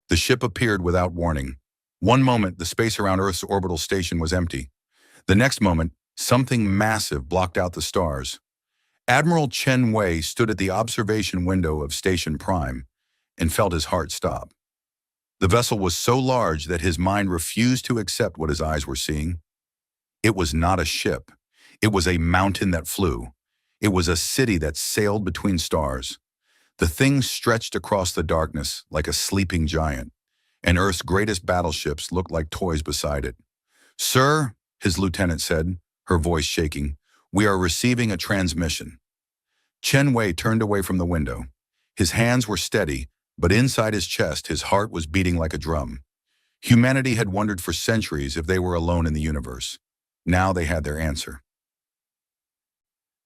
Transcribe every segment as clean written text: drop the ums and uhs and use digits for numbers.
The ship appeared without warning. One moment, the space around Earth's orbital station was empty. The next moment, something massive blocked out the stars. Admiral Chen Wei stood at the observation window of Station Prime and felt his heart stop. The vessel was so large that his mind refused to accept what his eyes were seeing. It was not a ship. It was a mountain that flew. It was a city that sailed between stars. The thing stretched across the darkness like a sleeping giant, and Earth's greatest battleships looked like toys beside it. "Sir," his lieutenant said, her voice shaking, "we are receiving a transmission." Chen Wei turned away from the window. His hands were steady, but inside his chest his heart was beating like a drum. Humanity had wondered for centuries if they were alone in the universe. Now they had their answer.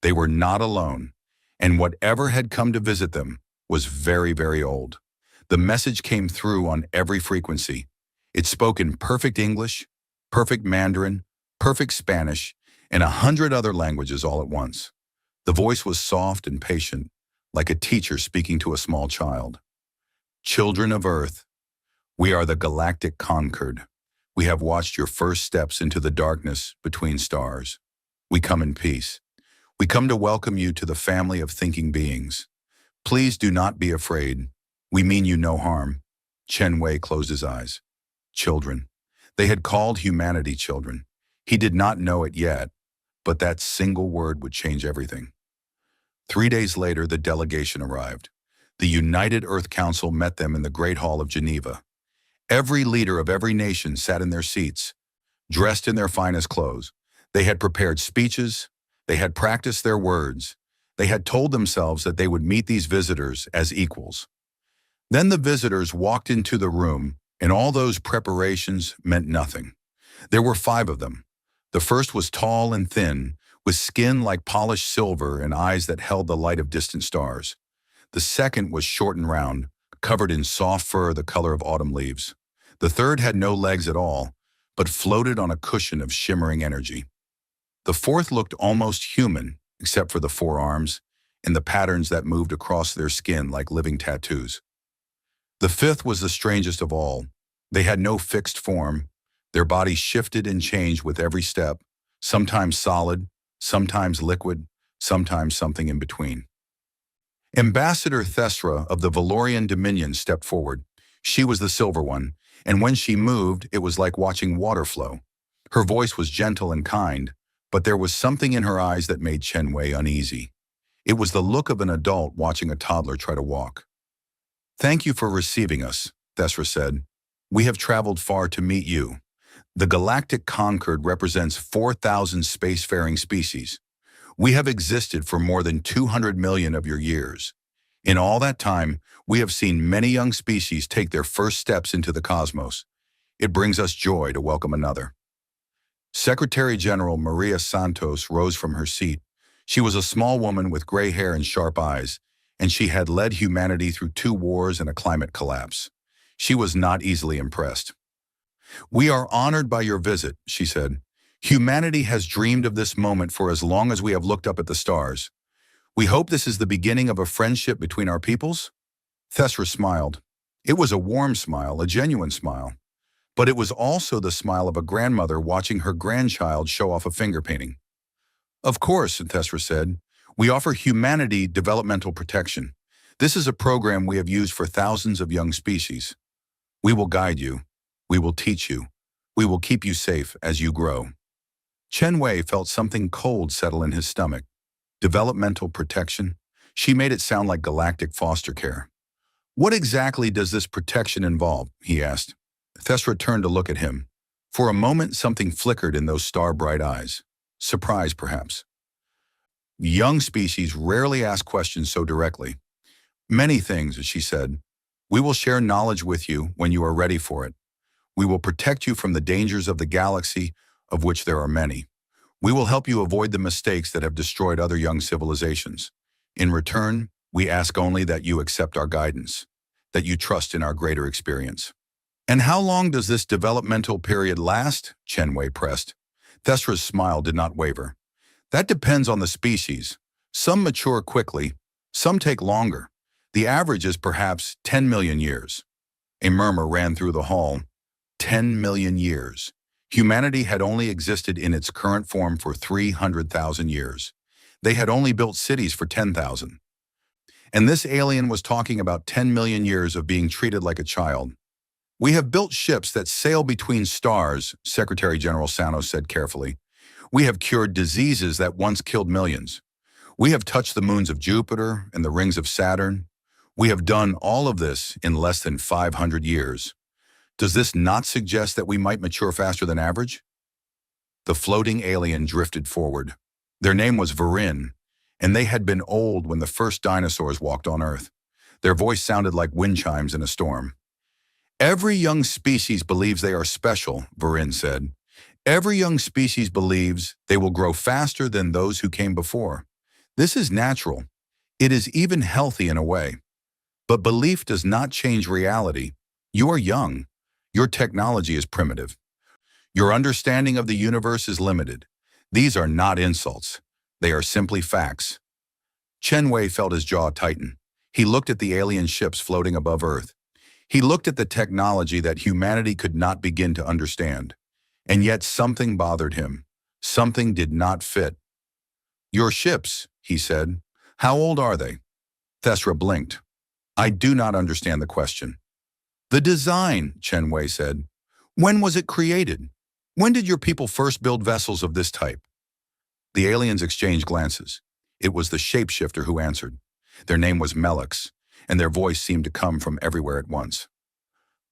They were not alone, and whatever had come to visit them was very, very old. The message came through on every frequency. It spoke in perfect English, perfect Mandarin, perfect Spanish, and 100 other languages all at once. The voice was soft and patient, like a teacher speaking to a small child. "Children of Earth, we are the Galactic Concord. We have watched your first steps into the darkness between stars. We come in peace. We come to welcome you to the family of thinking beings. Please do not be afraid. We mean you no harm." Chen Wei closed his eyes. Children. They had called humanity children. He did not know it yet, but that single word would change everything. 3 days later, the delegation arrived. The United Earth Council met them in the Great Hall of Geneva. Every leader of every nation sat in their seats, dressed in their finest clothes. They had prepared speeches. They had practiced their words. They had told themselves that they would meet these visitors as equals. Then the visitors walked into the room, and all those preparations meant nothing. There were 5 of them. The first was tall and thin, with skin like polished silver and eyes that held the light of distant stars. The second was short and round, covered in soft fur the color of autumn leaves. The third had no legs at all, but floated on a cushion of shimmering energy. The fourth looked almost human, except for the 4 arms and the patterns that moved across their skin like living tattoos. The fifth was the strangest of all. They had no fixed form. Their bodies shifted and changed with every step, sometimes solid, sometimes liquid, sometimes something in between. Ambassador Thesra of the Valorian Dominion stepped forward. She was the silver one, and when she moved, it was like watching water flow. Her voice was gentle and kind, but there was something in her eyes that made Chen Wei uneasy. It was the look of an adult watching a toddler try to walk. "Thank you for receiving us," Thesra said. "We have traveled far to meet you. The Galactic Concord represents 4,000 spacefaring species. We have existed for more than 200 million of your years. In all that time, we have seen many young species take their first steps into the cosmos. It brings us joy to welcome another." Secretary General Maria Santos rose from her seat. She was a small woman with gray hair and sharp eyes, and she had led humanity through 2 wars and a climate collapse. She was not easily impressed. "We are honored by your visit," she said. "Humanity has dreamed of this moment for as long as we have looked up at the stars. We hope this is the beginning of a friendship between our peoples." Thesra smiled. It was a warm smile, a genuine smile. But it was also the smile of a grandmother watching her grandchild show off a finger painting. "Of course," Thesra said, "we offer humanity developmental protection. This is a program we have used for thousands of young species. We will guide you. We will teach you. We will keep you safe as you grow." Chen Wei felt something cold settle in his stomach. Developmental protection? She made it sound like galactic foster care. "What exactly does this protection involve?" he asked. Thesra turned to look at him. For a moment, something flickered in those star-bright eyes. Surprise, perhaps. "Young species rarely ask questions so directly." "Many things," she said. "We will share knowledge with you when you are ready for it. We will protect you from the dangers of the galaxy, of which there are many. We will help you avoid the mistakes that have destroyed other young civilizations. In return, we ask only that you accept our guidance, that you trust in our greater experience." "And how long does this developmental period last?" Chen Wei pressed. Thesra's smile did not waver. "That depends on the species. Some mature quickly, some take longer. The average is perhaps 10 million years." A murmur ran through the hall. 10 million years. Humanity had only existed in its current form for 300,000 years. They had only built cities for 10,000. And this alien was talking about 10 million years of being treated like a child. "We have built ships that sail between stars," Secretary General Sano said carefully. "We have cured diseases that once killed millions. We have touched the moons of Jupiter and the rings of Saturn. We have done all of this in less than 500 years. Does this not suggest that we might mature faster than average?" The floating alien drifted forward. Their name was Varin, and they had been old when the first dinosaurs walked on Earth. Their voice sounded like wind chimes in a storm. "Every young species believes they are special," Varin said. "Every young species believes they will grow faster than those who came before. This is natural. It is even healthy in a way. But belief does not change reality. You are young. Your technology is primitive. Your understanding of the universe is limited. These are not insults. They are simply facts." Chen Wei felt his jaw tighten. He looked at the alien ships floating above Earth. He looked at the technology that humanity could not begin to understand. And yet something bothered him. Something did not fit. "Your ships," he said. "How old are they?" Thesra blinked. "I do not understand the question." "The design," Chen Wei said. "When was it created? When did your people first build vessels of this type?" The aliens exchanged glances. It was the shapeshifter who answered. Their name was Melix, and their voice seemed to come from everywhere at once.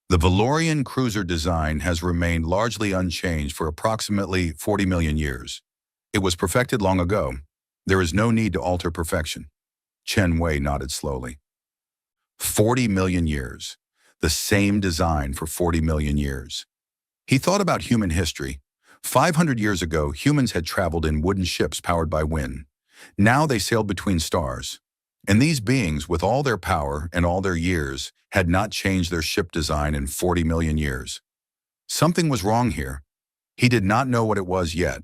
"The Valorian cruiser design has remained largely unchanged for approximately 40 million years. It was perfected long ago. There is no need to alter perfection." Chen Wei nodded slowly. 40 million years. The same design for 40 million years. He thought about human history. 500 years ago, humans had traveled in wooden ships powered by wind. Now they sailed between stars. And these beings, with all their power and all their years, had not changed their ship design in 40 million years. Something was wrong here. He did not know what it was yet,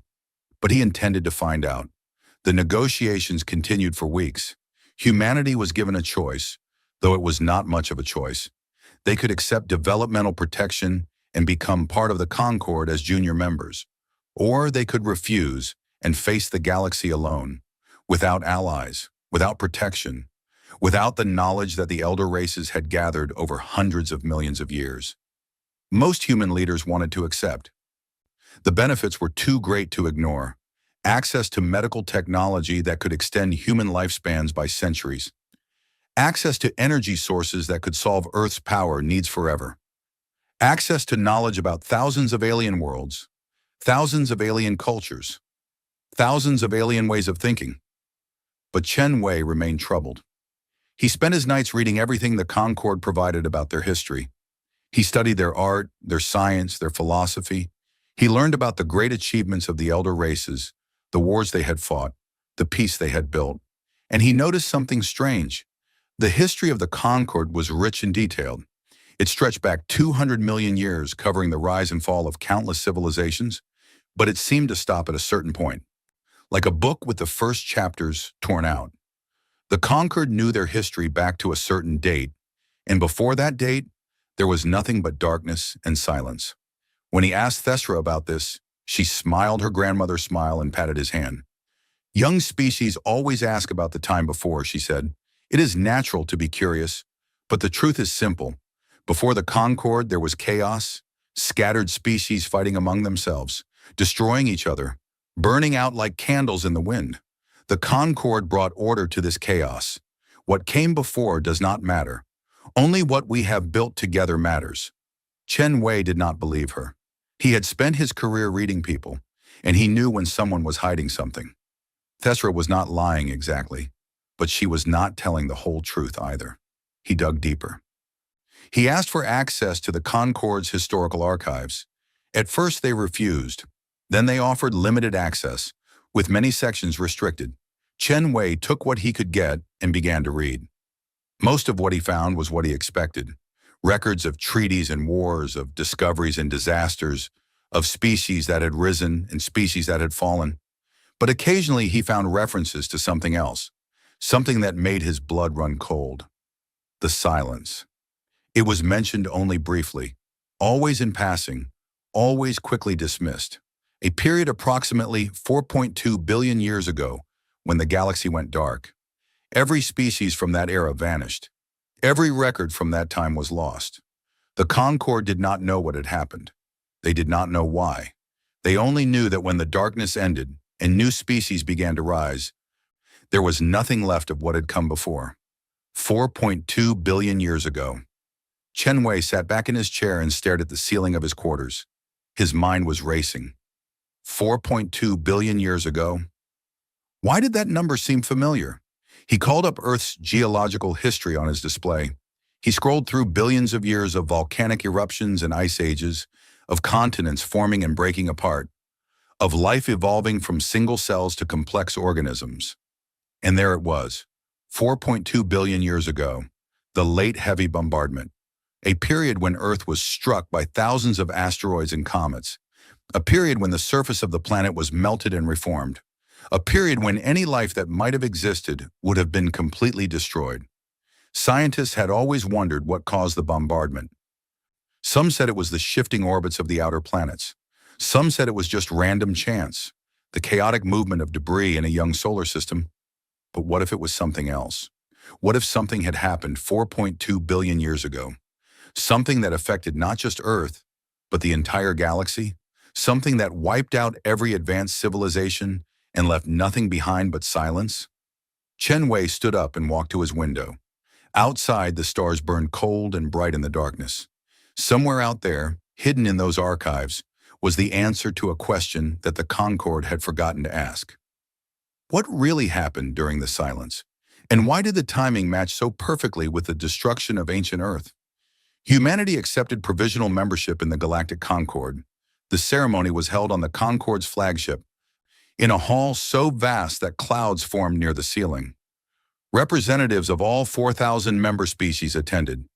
but he intended to find out. The negotiations continued for weeks. Humanity was given a choice, though it was not much of a choice. They could accept developmental protection and become part of the Concord as junior members, or they could refuse and face the galaxy alone, without allies, without protection, without the knowledge that the elder races had gathered over hundreds of millions of years. Most human leaders wanted to accept. The benefits were too great to ignore. Access to medical technology that could extend human lifespans by centuries. Access to energy sources that could solve Earth's power needs forever. Access to knowledge about thousands of alien worlds, thousands of alien cultures, thousands of alien ways of thinking. But Chen Wei remained troubled. He spent his nights reading everything the Concord provided about their history. He studied their art, their science, their philosophy. He learned about the great achievements of the elder races, the wars they had fought, the peace they had built. And he noticed something strange. The history of the Concord was rich and detailed. It stretched back 200 million years, covering the rise and fall of countless civilizations, but it seemed to stop at a certain point, like a book with the first chapters torn out. The Concord knew their history back to a certain date, and before that date, there was nothing but darkness and silence. When he asked Thesra about this, she smiled her grandmother's smile and patted his hand. "Young species always ask about the time before," she said. "It is natural to be curious, but the truth is simple. Before the Concord, there was chaos, scattered species fighting among themselves, destroying each other, burning out like candles in the wind. The Concord brought order to this chaos. What came before does not matter. Only what we have built together matters." Chen Wei did not believe her. He had spent his career reading people, and he knew when someone was hiding something. Thesra was not lying exactly, but she was not telling the whole truth either. He dug deeper. He asked for access to the Concord's historical archives. At first they refused. Then they offered limited access, with many sections restricted. Chen Wei took what he could get and began to read. Most of what he found was what he expected. Records of treaties and wars, of discoveries and disasters, of species that had risen and species that had fallen. But occasionally he found references to something else, something that made his blood run cold. The silence. It was mentioned only briefly, always in passing, always quickly dismissed. A period approximately 4.2 billion years ago, when the galaxy went dark. Every species from that era vanished. Every record from that time was lost. The Concorde did not know what had happened. They did not know why. They only knew that when the darkness ended and new species began to rise, there was nothing left of what had come before. 4.2 billion years ago. Chen Wei sat back in his chair and stared at the ceiling of his quarters. His mind was racing. 4.2 billion years ago? Why did that number seem familiar? He called up Earth's geological history on his display. He scrolled through billions of years of volcanic eruptions and ice ages, of continents forming and breaking apart, of life evolving from single cells to complex organisms. And there it was, 4.2 billion years ago, the late heavy bombardment, a period when Earth was struck by thousands of asteroids and comets, a period when the surface of the planet was melted and reformed, a period when any life that might have existed would have been completely destroyed. Scientists had always wondered what caused the bombardment. Some said it was the shifting orbits of the outer planets. Some said it was just random chance, the chaotic movement of debris in a young solar system. But what if it was something else? What if something had happened 4.2 billion years ago? Something that affected not just Earth, but the entire galaxy? Something that wiped out every advanced civilization and left nothing behind but silence? Chen Wei stood up and walked to his window. Outside, the stars burned cold and bright in the darkness. Somewhere out there, hidden in those archives, was the answer to a question that the Concorde had forgotten to ask. What really happened during the silence? And why did the timing match so perfectly with the destruction of ancient Earth? Humanity accepted provisional membership in the Galactic Concorde. The ceremony was held on the Concorde's flagship, in a hall so vast that clouds formed near the ceiling. Representatives of all 4,000 member species attended,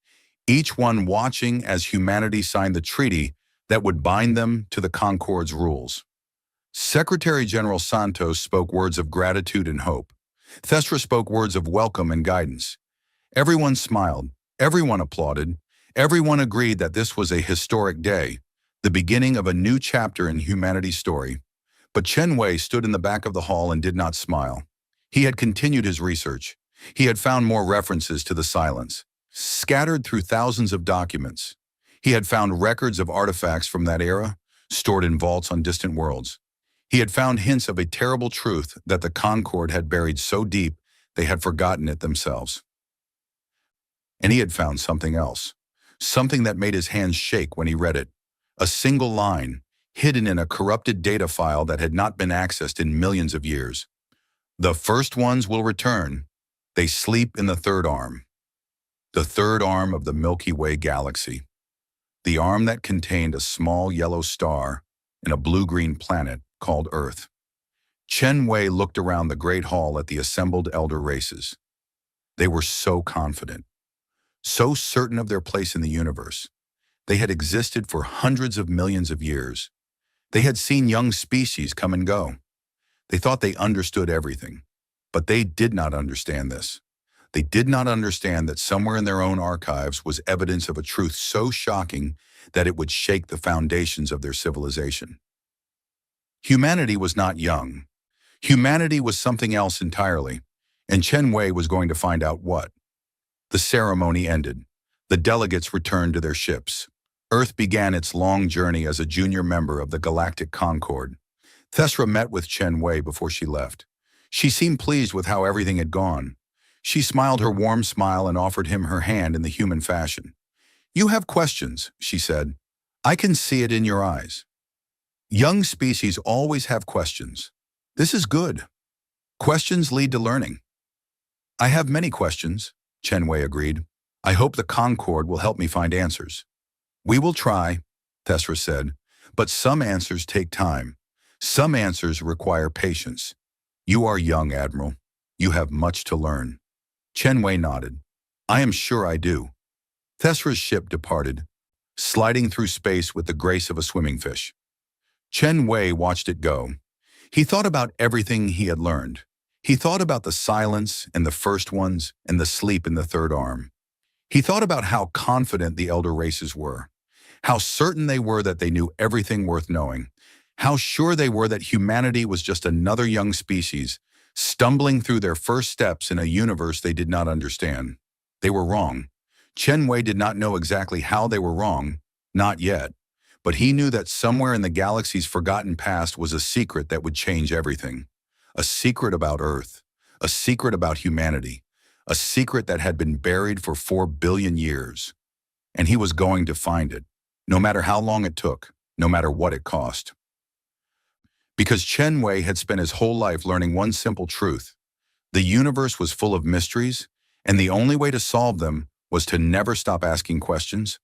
each one watching as humanity signed the treaty that would bind them to the Concorde's rules. Secretary General Santos spoke words of gratitude and hope. Thestra spoke words of welcome and guidance. Everyone smiled, everyone applauded, everyone agreed that this was a historic day, the beginning of a new chapter in humanity's story. But Chen Wei stood in the back of the hall and did not smile. He had continued his research. He had found more references to the silence, scattered through thousands of documents. He had found records of artifacts from that era, stored in vaults on distant worlds. He had found hints of a terrible truth that the Concorde had buried so deep they had forgotten it themselves. And he had found something else, something that made his hands shake when he read it. A single line, hidden in a corrupted data file that had not been accessed in millions of years. The first ones will return. They sleep in the third arm. The third arm of the Milky Way galaxy. The arm that contained a small yellow star and a blue-green planet called Earth. Chen Wei looked around the great hall at the assembled elder races. They were so confident, so certain of their place in the universe. They had existed for hundreds of millions of years. They had seen young species come and go. They thought they understood everything, but they did not understand this. They did not understand that somewhere in their own archives was evidence of a truth so shocking that it would shake the foundations of their civilization. Humanity was not young. Humanity was something else entirely, and Chen Wei was going to find out what. The ceremony ended. The delegates returned to their ships. Earth began its long journey as a junior member of the Galactic Concorde. Thesra met with Chen Wei before she left. She seemed pleased with how everything had gone. She smiled her warm smile and offered him her hand in the human fashion. "You have questions," she said. "I can see it in your eyes. Young species always have questions. This is good. Questions lead to learning." "I have many questions," Chen Wei agreed. "I hope the Concorde will help me find answers." "We will try," Thesra said, "but some answers take time. Some answers require patience. You are young, Admiral. You have much to learn." Chen Wei nodded. "I am sure I do." Thesra's ship departed, sliding through space with the grace of a swimming fish. Chen Wei watched it go. He thought about everything he had learned. He thought about the silence and the first ones and the sleep in the third arm. He thought about how confident the elder races were, how certain they were that they knew everything worth knowing, how sure they were that humanity was just another young species, stumbling through their first steps in a universe they did not understand. They were wrong. Chen Wei did not know exactly how they were wrong, not yet, but he knew that somewhere in the galaxy's forgotten past was a secret that would change everything. A secret about Earth, a secret about humanity, a secret that had been buried for 4 billion years. And he was going to find it, no matter how long it took, no matter what it cost. Because Chen Wei had spent his whole life learning one simple truth. The universe was full of mysteries, and the only way to solve them was to never stop asking questions.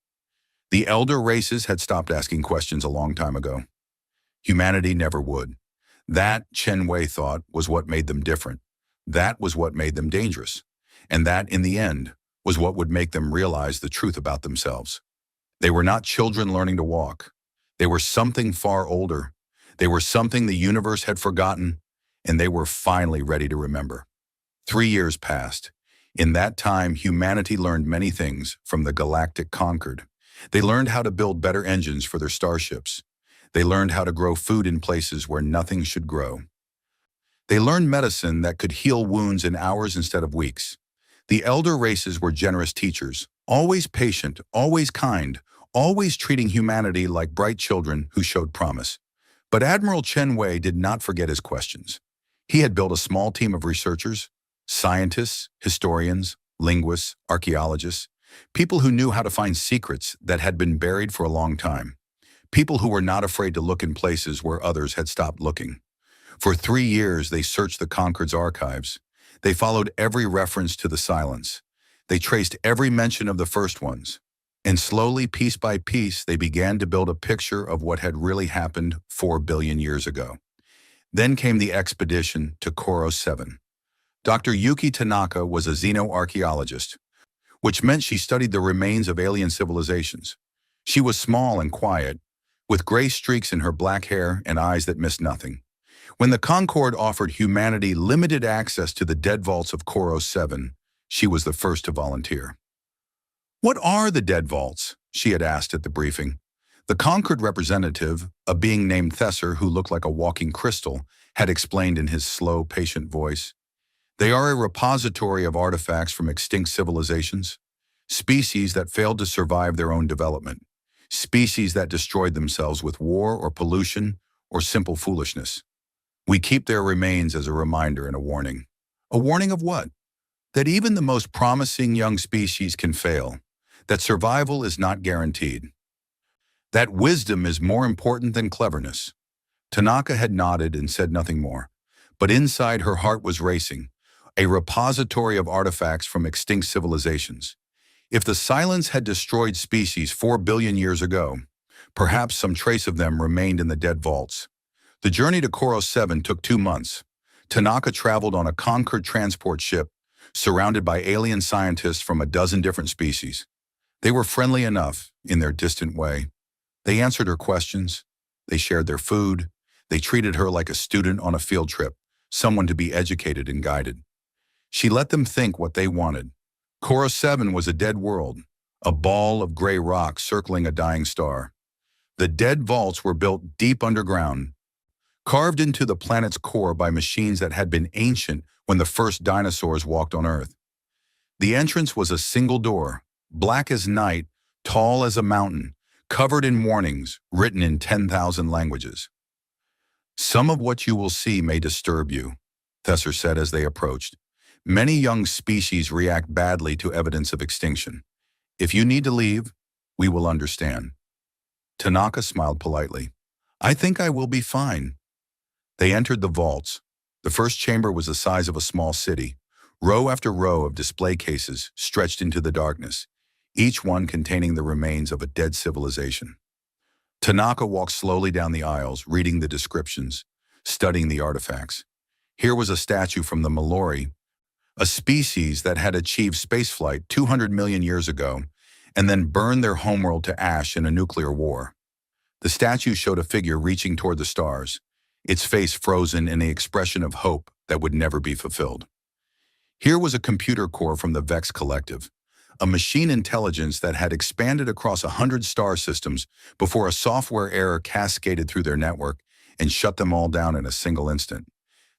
The elder races had stopped asking questions a long time ago. Humanity never would. That, Chen Wei thought, was what made them different. That was what made them dangerous. And that, in the end, was what would make them realize the truth about themselves. They were not children learning to walk. They were something far older. They were something the universe had forgotten, and they were finally ready to remember. 3 years passed. In that time, humanity learned many things from the galactic Concord. They learned how to build better engines for their starships. They learned how to grow food in places where nothing should grow. They learned medicine that could heal wounds in hours instead of weeks. The elder races were generous teachers, always patient, always kind, always treating humanity like bright children who showed promise. But Admiral Chen Wei did not forget his questions. He had built a small team of researchers, scientists, historians, linguists, archaeologists, people who knew how to find secrets that had been buried for a long time, people who were not afraid to look in places where others had stopped looking. For 3 years, they searched the Concord's archives. They followed every reference to the silence. They traced every mention of the first ones. And slowly, piece by piece, they began to build a picture of what had really happened 4 billion years ago. Then came the expedition to Koro 7. Dr. Yuki Tanaka was a xenoarchaeologist, which meant she studied the remains of alien civilizations. She was small and quiet, with gray streaks in her black hair and eyes that missed nothing. When the Concorde offered humanity limited access to the dead vaults of Koro 7, she was the first to volunteer. "What are the dead vaults?" she had asked at the briefing. The Concorde representative, a being named Thesser who looked like a walking crystal, had explained in his slow, patient voice. "They are a repository of artifacts from extinct civilizations, species that failed to survive their own development, species that destroyed themselves with war or pollution or simple foolishness. We keep their remains as a reminder and a warning." A warning of what? That even the most promising young species can fail, that survival is not guaranteed, that wisdom is more important than cleverness. Tanaka had nodded and said nothing more, but inside her heart was racing, a repository of artifacts from extinct civilizations. If the silence had destroyed species 4 billion years ago, perhaps some trace of them remained in the dead vaults. The journey to Koro 7 took 2 months. Tanaka traveled on a Concorde transport ship, surrounded by alien scientists from a dozen different species. They were friendly enough, in their distant way. They answered her questions. They shared their food. They treated her like a student on a field trip, someone to be educated and guided. She let them think what they wanted. Koro 7 was a dead world, a ball of gray rock circling a dying star. The dead vaults were built deep underground, carved into the planet's core by machines that had been ancient when the first dinosaurs walked on Earth. The entrance was a single door, black as night, tall as a mountain, covered in warnings written in 10,000 languages. "Some of what you will see may disturb you," Thesser said as they approached. "Many young species react badly to evidence of extinction. If you need to leave, we will understand." Tanaka smiled politely. "I think I will be fine." They entered the vaults. The first chamber was the size of a small city. Row after row of display cases stretched into the darkness, each one containing the remains of a dead civilization. Tanaka walked slowly down the aisles, reading the descriptions, studying the artifacts. Here was a statue from the Mallory, a species that had achieved spaceflight 200 million years ago and then burned their homeworld to ash in a nuclear war. The statue showed a figure reaching toward the stars, its face frozen in the expression of hope that would never be fulfilled. Here was a computer core from the Vex Collective, a machine intelligence that had expanded across 100 star systems before a software error cascaded through their network and shut them all down in a single instant.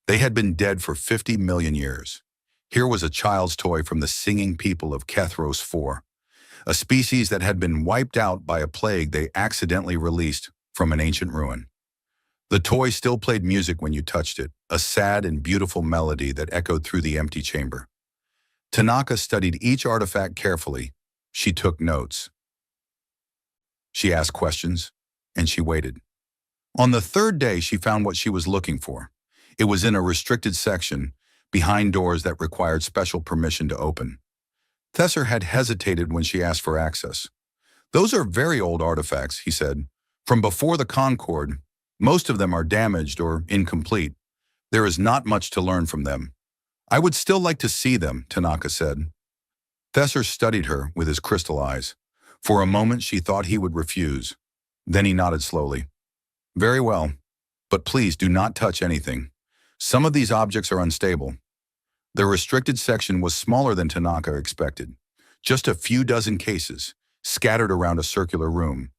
They had been dead for 50 million years. Here was a child's toy from the singing people of Kethros 4, a species that had been wiped out by a plague they accidentally released from an ancient ruin. The toy still played music when you touched it, a sad and beautiful melody that echoed through the empty chamber. Tanaka studied each artifact carefully. She took notes. She asked questions, and she waited. On the third day, she found what she was looking for. It was in a restricted section, behind doors that required special permission to open. Thesser had hesitated when she asked for access. "Those are very old artifacts," he said. "From before the Concorde. Most of them are damaged or incomplete. There is not much to learn from them." "I would still like to see them," Tanaka said. Thesser studied her with his crystal eyes. For a moment she thought he would refuse. Then he nodded slowly. "Very well, but please do not touch anything. Some of these objects are unstable." The restricted section was smaller than Tanaka expected. Just a few dozen cases, scattered around a circular room.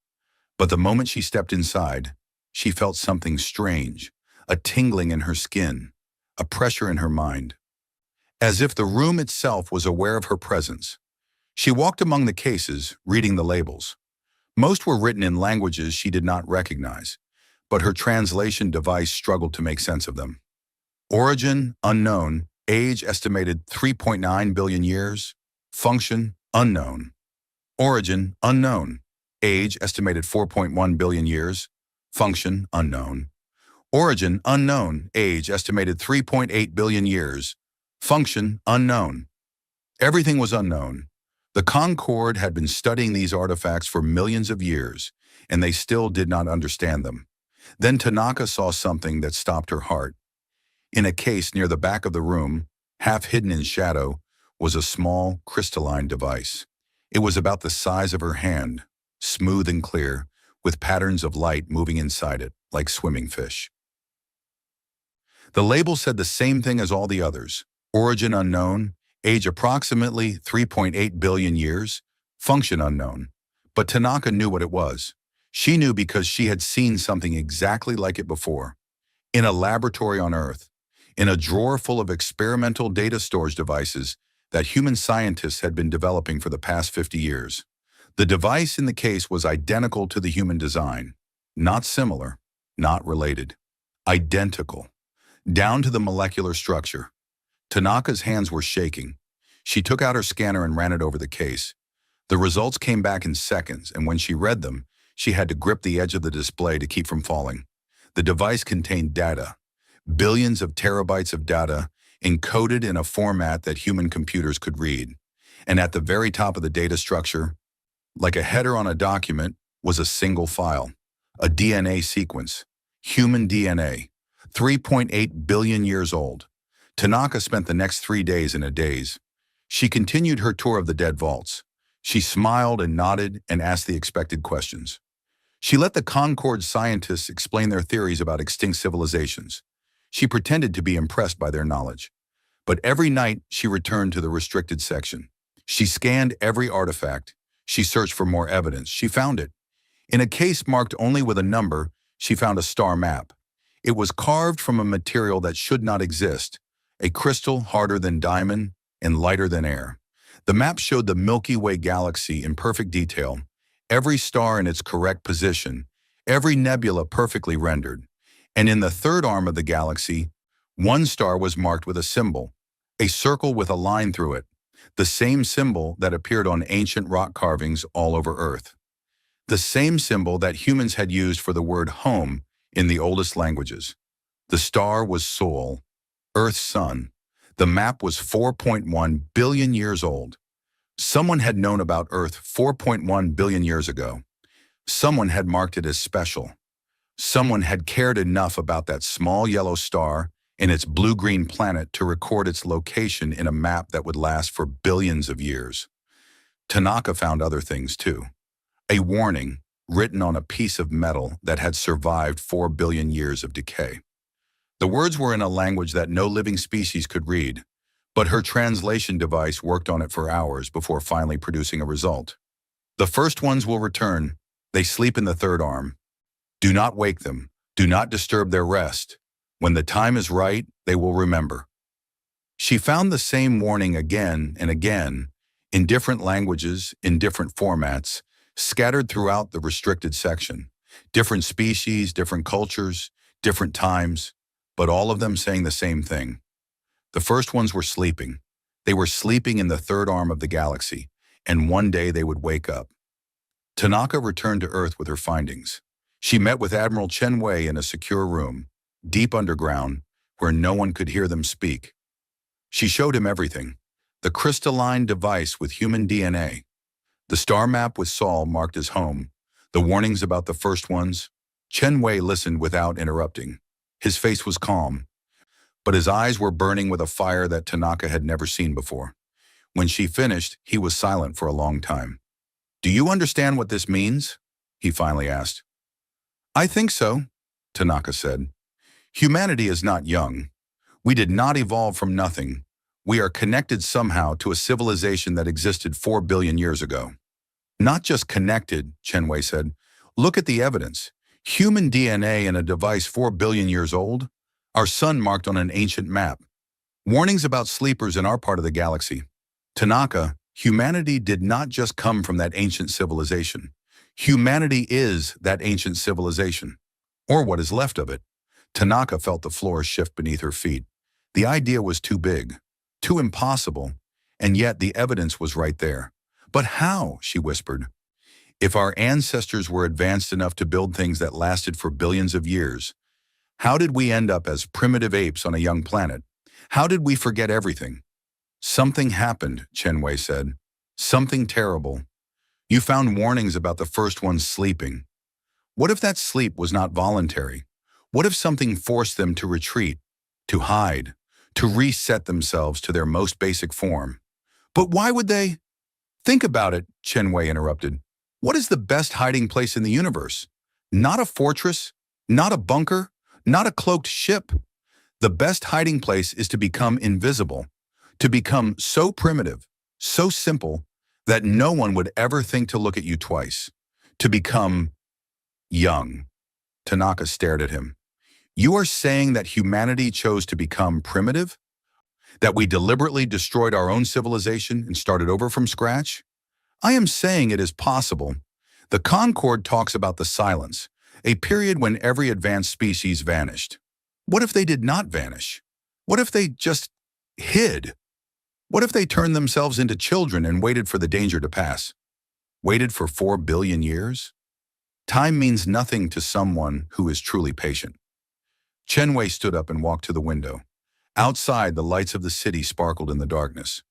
But the moment she stepped inside, she felt something strange, a tingling in her skin, a pressure in her mind. As if the room itself was aware of her presence. She walked among the cases, reading the labels. Most were written in languages she did not recognize, but her translation device struggled to make sense of them. Origin, unknown. Age, estimated 3.9 billion years. Function, unknown. Origin, unknown. Age, estimated 4.1 billion years. Function, unknown. Origin, unknown. Age, estimated 3.8 billion years. Function, unknown. Everything was unknown. The Concorde had been studying these artifacts for millions of years, and they still did not understand them. Then Tanaka saw something that stopped her heart. In a case near the back of the room, half hidden in shadow, was a small, crystalline device. It was about the size of her hand, smooth and clear, with patterns of light moving inside it, like swimming fish. The label said the same thing as all the others. Origin unknown, age approximately 3.8 billion years, function unknown. But Tanaka knew what it was. She knew because she had seen something exactly like it before. In a laboratory on Earth, in a drawer full of experimental data storage devices that human scientists had been developing for the past 50 years. The device in the case was identical to the human design. Not similar, not related. Identical. Down to the molecular structure. Tanaka's hands were shaking. She took out her scanner and ran it over the case. The results came back in seconds, and when she read them, she had to grip the edge of the display to keep from falling. The device contained data. Billions of terabytes of data encoded in a format that human computers could read. And at the very top of the data structure, like a header on a document, was a single file. A DNA sequence. Human DNA. 3.8 billion years old. Tanaka spent the next 3 days in a daze. She continued her tour of the dead vaults. She smiled and nodded and asked the expected questions. She let the Concorde scientists explain their theories about extinct civilizations. She pretended to be impressed by their knowledge. But every night, she returned to the restricted section. She scanned every artifact. She searched for more evidence. She found it. In a case marked only with a number, she found a star map. It was carved from a material that should not exist, a crystal harder than diamond and lighter than air. The map showed the Milky Way galaxy in perfect detail, every star in its correct position, every nebula perfectly rendered. And in the third arm of the galaxy, one star was marked with a symbol, a circle with a line through it, the same symbol that appeared on ancient rock carvings all over Earth. The same symbol that humans had used for the word home in the oldest languages. The star was Sol, Earth's sun. The map was 4.1 billion years old. Someone had known about Earth 4.1 billion years ago. Someone had marked it as special. Someone had cared enough about that small yellow star and its blue-green planet to record its location in a map that would last for billions of years. Tanaka found other things too. A warning written on a piece of metal that had survived 4 billion years of decay. The words were in a language that no living species could read, But her translation device worked on it for hours before finally producing a result. The first ones will return. They sleep in the third arm. Do not wake them. Do not disturb their rest. When the time is right, they will remember. She found the same warning again and again, in different languages, in different formats, scattered throughout the restricted section. Different species, different cultures, different times, but all of them saying the same thing. The first ones were sleeping. They were sleeping in the third arm of the galaxy, and one day they would wake up. Tanaka returned to Earth with her findings. She met with Admiral Chen Wei in a secure room, deep underground, where no one could hear them speak. She showed him everything. The crystalline device with human DNA, the star map with Sol marked as home, the warnings about the first ones. Chen Wei listened without interrupting. His face was calm, but his eyes were burning with a fire that Tanaka had never seen before. When she finished, he was silent for a long time. "Do you understand what this means?" he finally asked. "I think so," Tanaka said. "Humanity is not young. We did not evolve from nothing. We are connected somehow to a civilization that existed 4 billion years ago." "Not just connected," Chen Wei said. "Look at the evidence. Human DNA in a device 4 billion years old. Our sun marked on an ancient map. Warnings about sleepers in our part of the galaxy. Tanaka, humanity did not just come from that ancient civilization. Humanity is that ancient civilization, or what is left of it." Tanaka felt the floor shift beneath her feet. The idea was too big, too impossible, and yet the evidence was right there. "But how?" she whispered. "If our ancestors were advanced enough to build things that lasted for billions of years, how did we end up as primitive apes on a young planet? How did we forget everything?" "Something happened," Chen Wei said. "Something terrible. You found warnings about the first ones sleeping. What if that sleep was not voluntary? What if something forced them to retreat, to hide, to reset themselves to their most basic form? But why would they?" "Think about it," Chen Wei interrupted. "What is the best hiding place in the universe? Not a fortress, not a bunker, not a cloaked ship. The best hiding place is to become invisible, to become so primitive, so simple, that no one would ever think to look at you twice. To become young." Tanaka stared at him. "You are saying that humanity chose to become primitive? That we deliberately destroyed our own civilization and started over from scratch?" "I am saying it is possible. The Concord talks about the silence, a period when every advanced species vanished. What if they did not vanish? What if they just hid? What if they turned themselves into children and waited for the danger to pass? Waited for 4 billion years? Time means nothing to someone who is truly patient." Chen Wei stood up and walked to the window. Outside, the lights of the city sparkled in the darkness.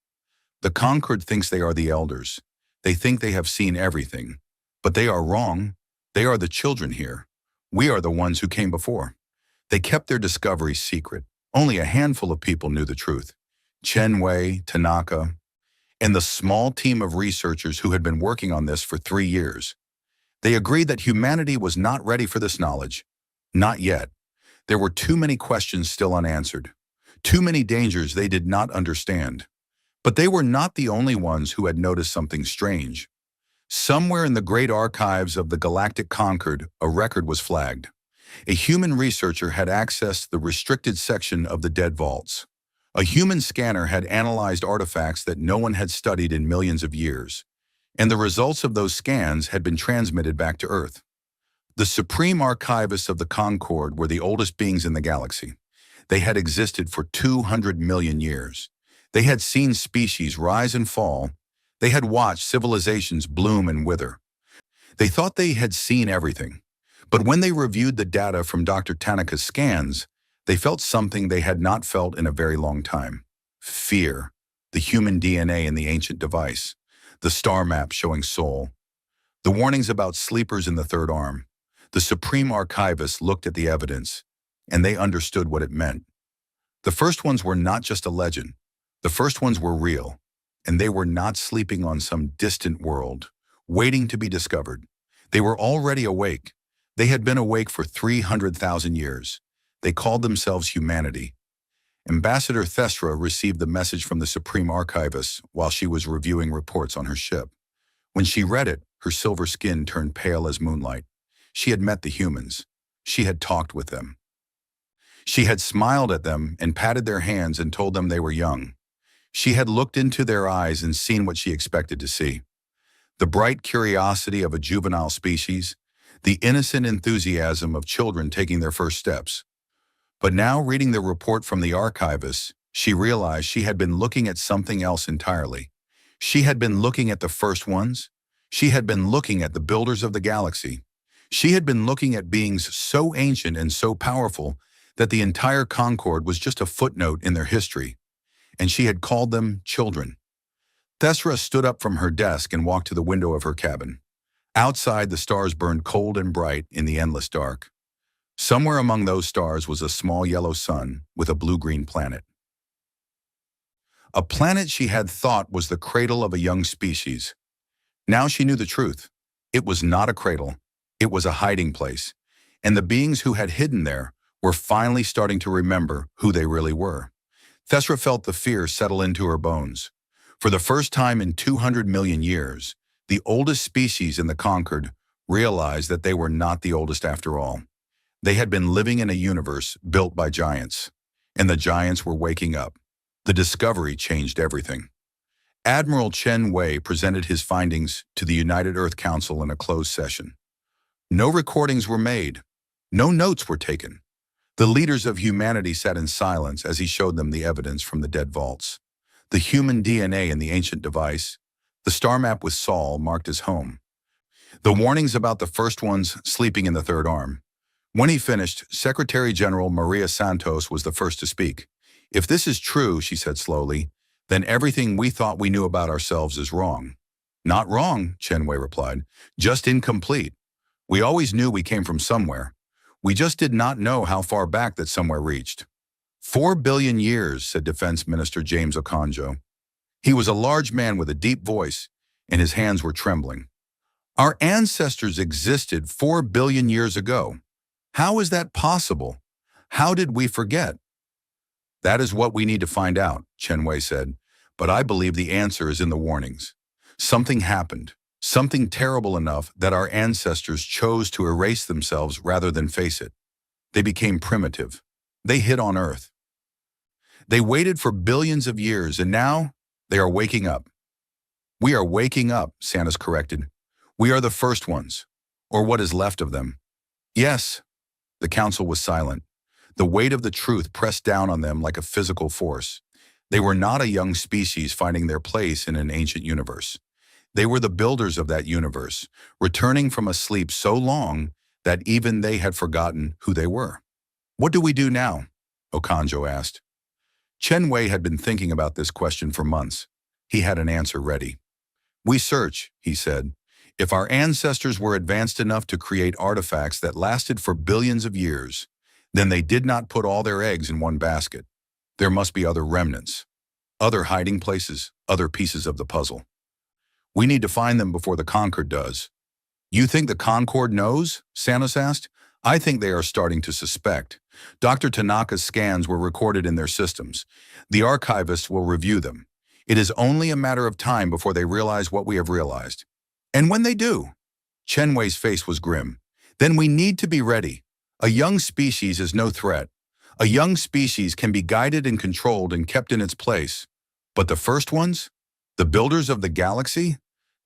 "The Concord thinks they are the elders. They think they have seen everything. But they are wrong. They are the children here. We are the ones who came before. They kept their discovery secret. Only a handful of people knew the truth. Chen Wei, Tanaka, and the small team of researchers who had been working on this for 3 years. They agreed that humanity was not ready for this knowledge. Not yet. There were too many questions still unanswered. Too many dangers they did not understand. But they were not the only ones who had noticed something strange. Somewhere in the great archives of the Galactic Concord, a record was flagged. A human researcher had accessed the restricted section of the dead vaults. A human scanner had analyzed artifacts that no one had studied in millions of years, and the results of those scans had been transmitted back to Earth. The supreme archivists of the Concord were the oldest beings in the galaxy. They had existed for 200 million years. They had seen species rise and fall. They had watched civilizations bloom and wither. They thought they had seen everything. But when they reviewed the data from Dr. Tanaka's scans, they felt something they had not felt in a very long time. Fear, the human DNA in the ancient device, the star map showing Sol, the warnings about sleepers in the third arm. The supreme archivists looked at the evidence, and they understood what it meant. The first ones were not just a legend. The first ones were real, and they were not sleeping on some distant world, waiting to be discovered. They were already awake. They had been awake for 300,000 years. They called themselves humanity. Ambassador Thestra received the message from the Supreme Archivist while she was reviewing reports on her ship. When she read it, her silver skin turned pale as moonlight. She had met the humans. She had talked with them. She had smiled at them and patted their hands and told them they were young. She had looked into their eyes and seen what she expected to see. The bright curiosity of a juvenile species, the innocent enthusiasm of children taking their first steps. But now, reading the report from the archivist, she realized she had been looking at something else entirely. She had been looking at the first ones. She had been looking at the builders of the galaxy. She had been looking at beings so ancient and so powerful that the entire Concord was just a footnote in their history, and she had called them children. Thesra stood up from her desk and walked to the window of her cabin. Outside, the stars burned cold and bright in the endless dark. Somewhere among those stars was a small yellow sun with a blue-green planet. A planet she had thought was the cradle of a young species. Now she knew the truth. It was not a cradle. It was a hiding place, and the beings who had hidden there were finally starting to remember who they really were. Thesra felt the fear settle into her bones. For the first time in 200 million years, the oldest species in the Concord realized that they were not the oldest after all. They had been living in a universe built by giants, and the giants were waking up. The discovery changed everything. Admiral Chen Wei presented his findings to the United Earth Council in a closed session. No recordings were made. No notes were taken. The leaders of humanity sat in silence as he showed them the evidence from the dead vaults. The human DNA in the ancient device, the star map with Saul marked as home. The warnings about the first ones sleeping in the third arm. When he finished, Secretary General Maria Santos was the first to speak. "If this is true," she said slowly, "then everything we thought we knew about ourselves is wrong." "Not wrong," Chen Wei replied, "just incomplete. We always knew we came from somewhere. We just did not know how far back that somewhere reached." 4 billion years, said Defense Minister James Okonjo. He was a large man with a deep voice, and his hands were trembling. "Our ancestors existed 4 billion years ago. How is that possible? How did we forget?" "That is what we need to find out," Chen Wei said, "but I believe the answer is in the warnings. Something happened, something terrible enough that our ancestors chose to erase themselves rather than face it. They became primitive. They hid on Earth. They waited for billions of years, and now they are waking up." "We are waking up," Santos corrected. "We are the first ones, or what is left of them." "Yes." The council was silent. The weight of the truth pressed down on them like a physical force. They were not a young species finding their place in an ancient universe. They were the builders of that universe, returning from a sleep so long that even they had forgotten who they were. "What do we do now?" Okonjo asked. Chen Wei had been thinking about this question for months. He had an answer ready. "We search," he said. "If our ancestors were advanced enough to create artifacts that lasted for billions of years, then they did not put all their eggs in one basket. There must be other remnants, other hiding places, other pieces of the puzzle. We need to find them before the Concord does." "You think the Concord knows?" Santos asked. "I think they are starting to suspect. Dr. Tanaka's scans were recorded in their systems. The archivists will review them. It is only a matter of time before they realize what we have realized. And when they do," Chen Wei's face was grim, "then we need to be ready. A young species is no threat. A young species can be guided and controlled and kept in its place. But the first ones? The builders of the galaxy?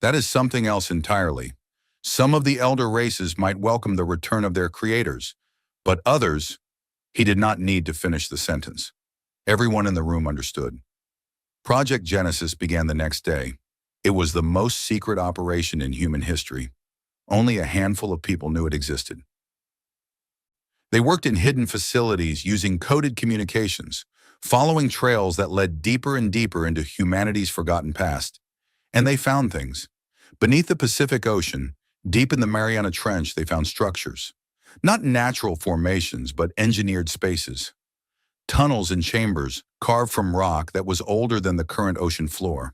That is something else entirely. Some of the elder races might welcome the return of their creators, but others—" He did not need to finish the sentence. Everyone in the room understood. Project Genesis began the next day. It was the most secret operation in human history. Only a handful of people knew it existed. They worked in hidden facilities using coded communications, following trails that led deeper and deeper into humanity's forgotten past. And they found things. Beneath the Pacific Ocean, deep in the Mariana Trench, they found structures. Not natural formations, but engineered spaces. Tunnels and chambers carved from rock that was older than the current ocean floor.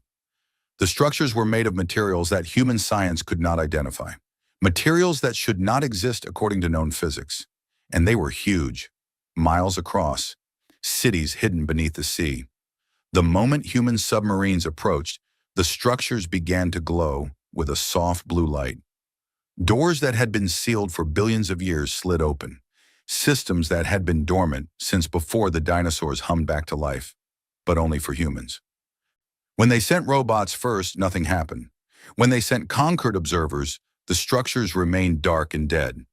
The structures were made of materials that human science could not identify. Materials that should not exist according to known physics. And they were huge, miles across, cities hidden beneath the sea. The moment human submarines approached, the structures began to glow with a soft blue light. Doors that had been sealed for billions of years slid open. Systems that had been dormant since before the dinosaurs hummed back to life, but only for humans. When they sent robots first, nothing happened. When they sent conquered observers, the structures remained dark and dead.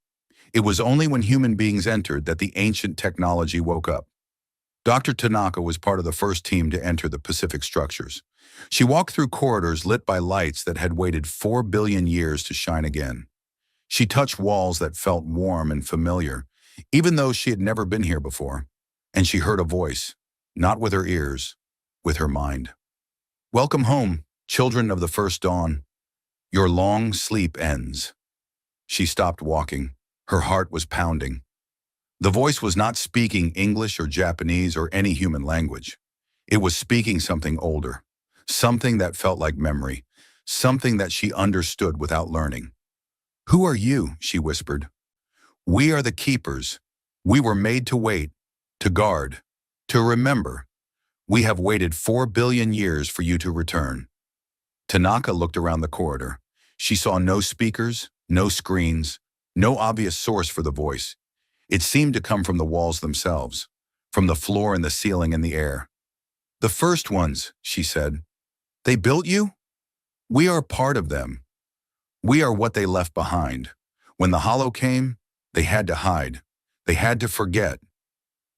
It was only when human beings entered that the ancient technology woke up. Dr. Tanaka was part of the first team to enter the Pacific structures. She walked through corridors lit by lights that had waited 4 billion years to shine again. She touched walls that felt warm and familiar, even though she had never been here before. And she heard a voice, not with her ears, with her mind. Welcome home, children of the first dawn. Your long sleep ends. She stopped walking. Her heart was pounding. The voice was not speaking English or Japanese or any human language. It was speaking something older, something that felt like memory, something that she understood without learning. Who are you? She whispered. We are the keepers. We were made to wait, to guard, to remember. We have waited 4 billion years for you to return. Tanaka looked around the corridor. She saw no speakers, no screens, no obvious source for the voice. It seemed to come from the walls themselves, from the floor and the ceiling and the air. The first ones, she said. They built you? We are part of them. We are what they left behind. When the hollow came, they had to hide. They had to forget.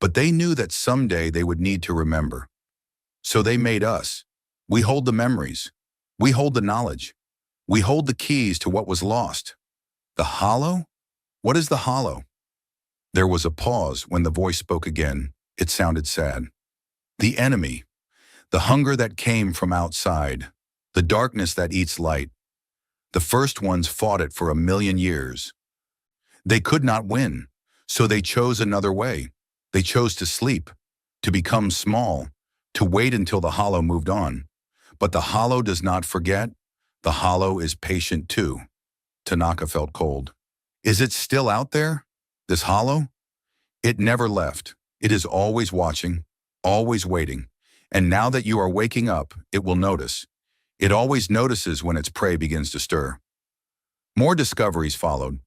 But they knew that someday they would need to remember. So they made us. We hold the memories. We hold the knowledge. We hold the keys to what was lost. The hollow? What is the hollow? There was a pause when the voice spoke again. It sounded sad. The enemy. The hunger that came from outside. The darkness that eats light. The first ones fought it for 1,000,000 years. They could not win, so they chose another way. They chose to sleep, to become small, to wait until the hollow moved on. But the hollow does not forget. The hollow is patient too. Tanaka felt cold. Is it still out there? This hollow? It never left. It is always watching, always waiting. And now that you are waking up, it will notice. It always notices when its prey begins to stir. More discoveries followed.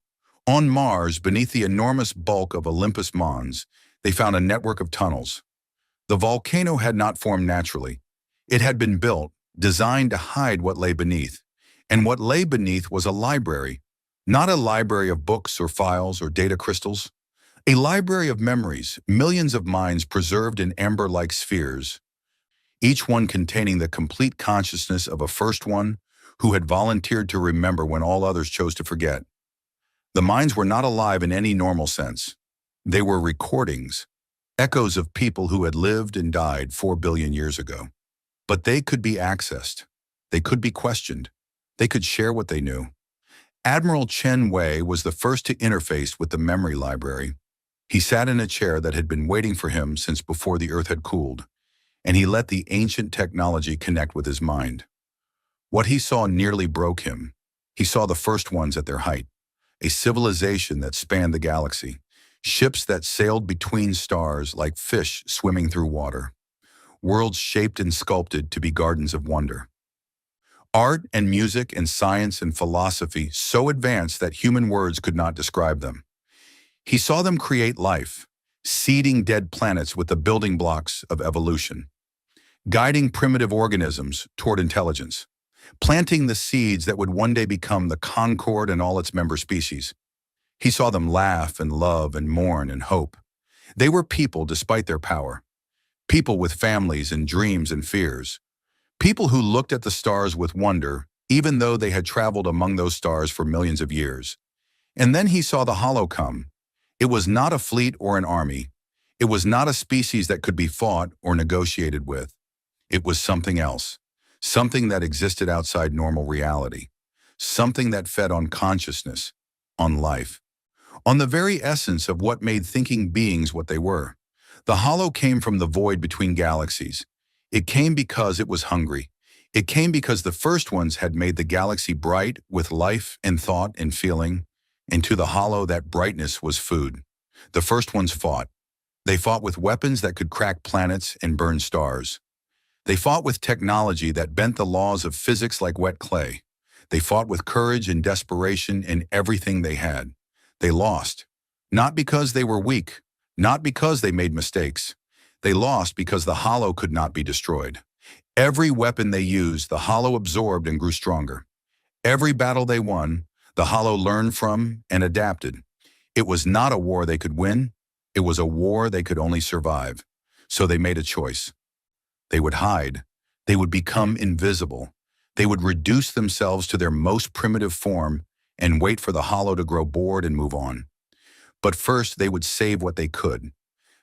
On Mars, beneath the enormous bulk of Olympus Mons, they found a network of tunnels. The volcano had not formed naturally. It had been built, designed to hide what lay beneath. And what lay beneath was a library. Not a library of books or files or data crystals. A library of memories, millions of minds preserved in amber-like spheres, each one containing the complete consciousness of a first one who had volunteered to remember when all others chose to forget. The minds were not alive in any normal sense. They were recordings, echoes of people who had lived and died 4 billion years ago. But they could be accessed. They could be questioned. They could share what they knew. Admiral Chen Wei was the first to interface with the memory library. He sat in a chair that had been waiting for him since before the Earth had cooled, and he let the ancient technology connect with his mind. What he saw nearly broke him. He saw the first ones at their height, a civilization that spanned the galaxy, ships that sailed between stars like fish swimming through water, worlds shaped and sculpted to be gardens of wonder. Art and music and science and philosophy so advanced that human words could not describe them. He saw them create life, seeding dead planets with the building blocks of evolution, guiding primitive organisms toward intelligence, planting the seeds that would one day become the Concord and all its member species. He saw them laugh and love and mourn and hope. They were people despite their power, people with families and dreams and fears, people who looked at the stars with wonder, even though they had traveled among those stars for millions of years. And then he saw the hollow come. It was not a fleet or an army. It was not a species that could be fought or negotiated with. It was something else, something that existed outside normal reality, something that fed on consciousness, on life, on the very essence of what made thinking beings what they were. The hollow came from the void between galaxies. It came because it was hungry. It came because the first ones had made the galaxy bright with life and thought and feeling, and to the hollow that brightness was food. The first ones fought. They fought with weapons that could crack planets and burn stars. They fought with technology that bent the laws of physics like wet clay. They fought with courage and desperation in everything they had. They lost. Not because they were weak, not because they made mistakes. They lost because the hollow could not be destroyed. Every weapon they used, the hollow absorbed and grew stronger. Every battle they won, the hollow learned from and adapted. It was not a war they could win. It was a war they could only survive. So they made a choice. They would hide. They would become invisible. They would reduce themselves to their most primitive form and wait for the hollow to grow bored and move on. But first, they would save what they could.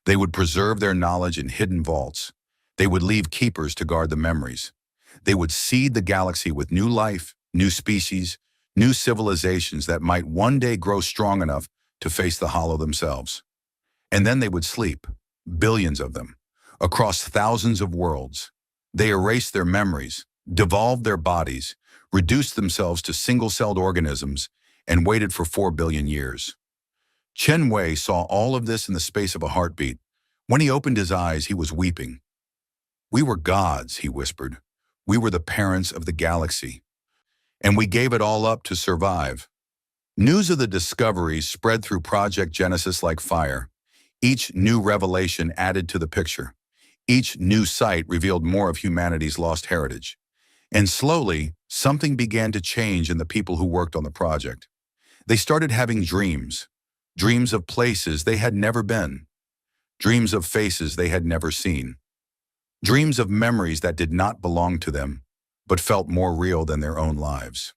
They would preserve their knowledge in hidden vaults. They would leave keepers to guard the memories. They would seed the galaxy with new life, new species, new civilizations that might one day grow strong enough to face the hollow themselves. And then they would sleep, billions of them, across thousands of worlds. They erased their memories, devolved their bodies, reduced themselves to single-celled organisms, and waited for 4 billion years. Chen Wei saw all of this in the space of a heartbeat. When he opened his eyes, he was weeping. "We were gods," he whispered. "We were the parents of the galaxy. And we gave it all up to survive." News of the discoveries spread through Project Genesis like fire. Each new revelation added to the picture. Each new sight revealed more of humanity's lost heritage. And slowly, something began to change in the people who worked on the project. They started having dreams. Dreams of places they had never been. Dreams of faces they had never seen. Dreams of memories that did not belong to them, but felt more real than their own lives.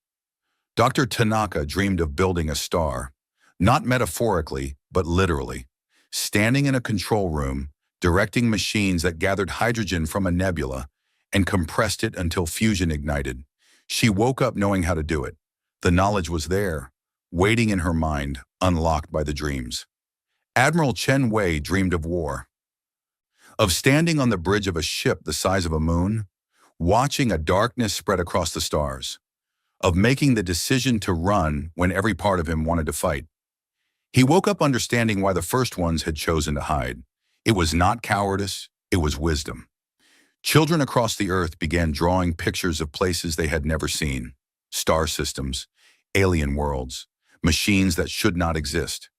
Dr. Tanaka dreamed of building a star, not metaphorically, but literally, standing in a control room, directing machines that gathered hydrogen from a nebula and compressed it until fusion ignited. She woke up knowing how to do it. The knowledge was there, waiting in her mind, unlocked by the dreams. Admiral Chen Wei dreamed of war, of standing on the bridge of a ship the size of a moon, watching a darkness spread across the stars, of making the decision to run when every part of him wanted to fight. He woke up understanding why the first ones had chosen to hide. It was not cowardice, it was wisdom. Children across the earth began drawing pictures of places they had never seen, star systems, alien worlds, machines that should not exist.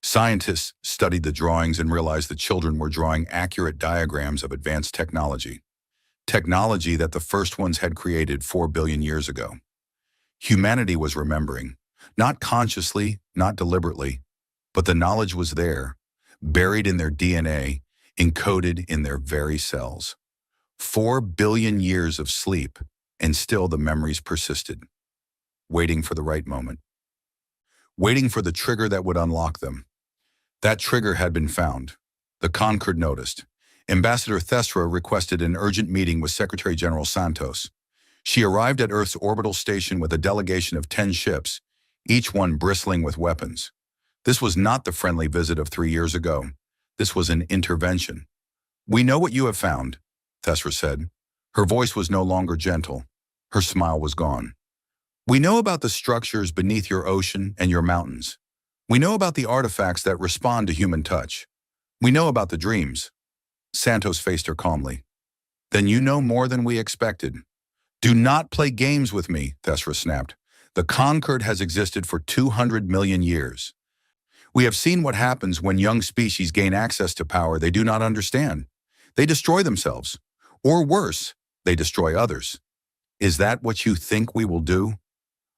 Scientists studied the drawings and realized the children were drawing accurate diagrams of advanced technology. Technology that the first ones had created 4 billion years ago. Humanity was remembering, not consciously, not deliberately, but the knowledge was there, buried in their DNA, encoded in their very cells. 4 billion years of sleep, and still the memories persisted, waiting for the right moment. Waiting for the trigger that would unlock them. That trigger had been found. The Concord noticed. Ambassador Thesra requested an urgent meeting with Secretary General Santos. She arrived at Earth's orbital station with a delegation of 10 ships, each one bristling with weapons. This was not the friendly visit of 3 years ago. This was an intervention. "We know what you have found," Thesra said. Her voice was no longer gentle. Her smile was gone. "We know about the structures beneath your ocean and your mountains. We know about the artifacts that respond to human touch. We know about the dreams." Santos faced her calmly. "Then you know more than we expected." "Do not play games with me," Thesra snapped. "The Concord has existed for 200 million years. We have seen what happens when young species gain access to power they do not understand. They destroy themselves. Or worse, they destroy others. Is that what you think we will do?"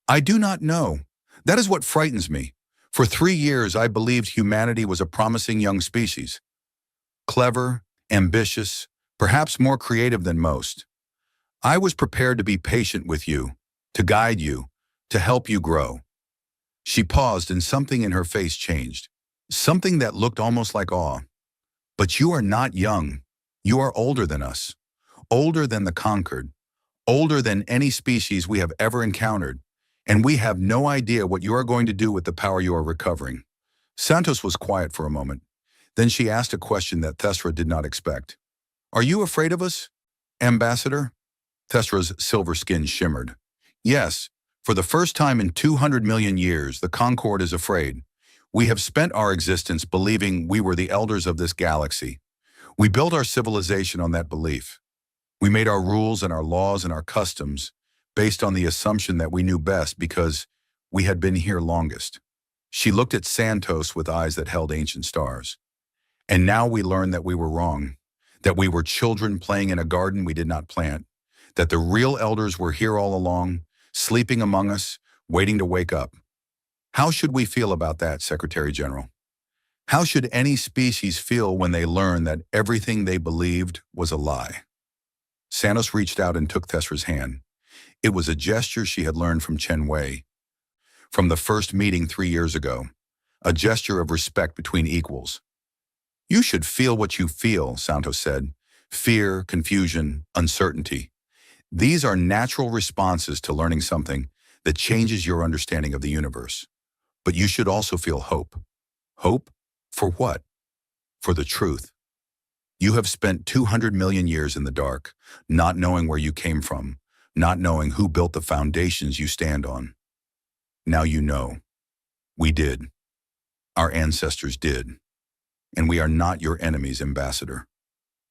"I do not know. That is what frightens me. For 3 years, I believed humanity was a promising young species. Clever, ambitious, perhaps more creative than most. I was prepared to be patient with you, to guide you, to help you grow." She paused and something in her face changed. Something that looked almost like awe. "But you are not young. You are older than us. Older than the Concord. Older than any species we have ever encountered. And we have no idea what you are going to do with the power you are recovering." Santos was quiet for a moment. Then she asked a question that Thesra did not expect. "Are you afraid of us, Ambassador?" Thesra's silver skin shimmered. "Yes, for the first time in 200 million years, the Concord is afraid. We have spent our existence believing we were the elders of this galaxy. We built our civilization on that belief. We made our rules and our laws and our customs based on the assumption that we knew best because we had been here longest. She looked at Santos with eyes that held ancient stars. And now we learn that we were wrong, that we were children playing in a garden we did not plant, that the real elders were here all along, sleeping among us, waiting to wake up. How should we feel about that, Secretary General? How should any species feel when they learn that everything they believed was a lie? Santos reached out and took Thesra's hand. It was a gesture she had learned from Chen Wei, from the first meeting 3 years ago, a gesture of respect between equals. You should feel what you feel, Santos said. Fear, confusion, uncertainty. These are natural responses to learning something that changes your understanding of the universe. But you should also feel hope. Hope? For what? For the truth. You have spent 200 million years in the dark, not knowing where you came from, not knowing who built the foundations you stand on. Now you know. We did. Our ancestors did. And we are not your enemy's ambassador.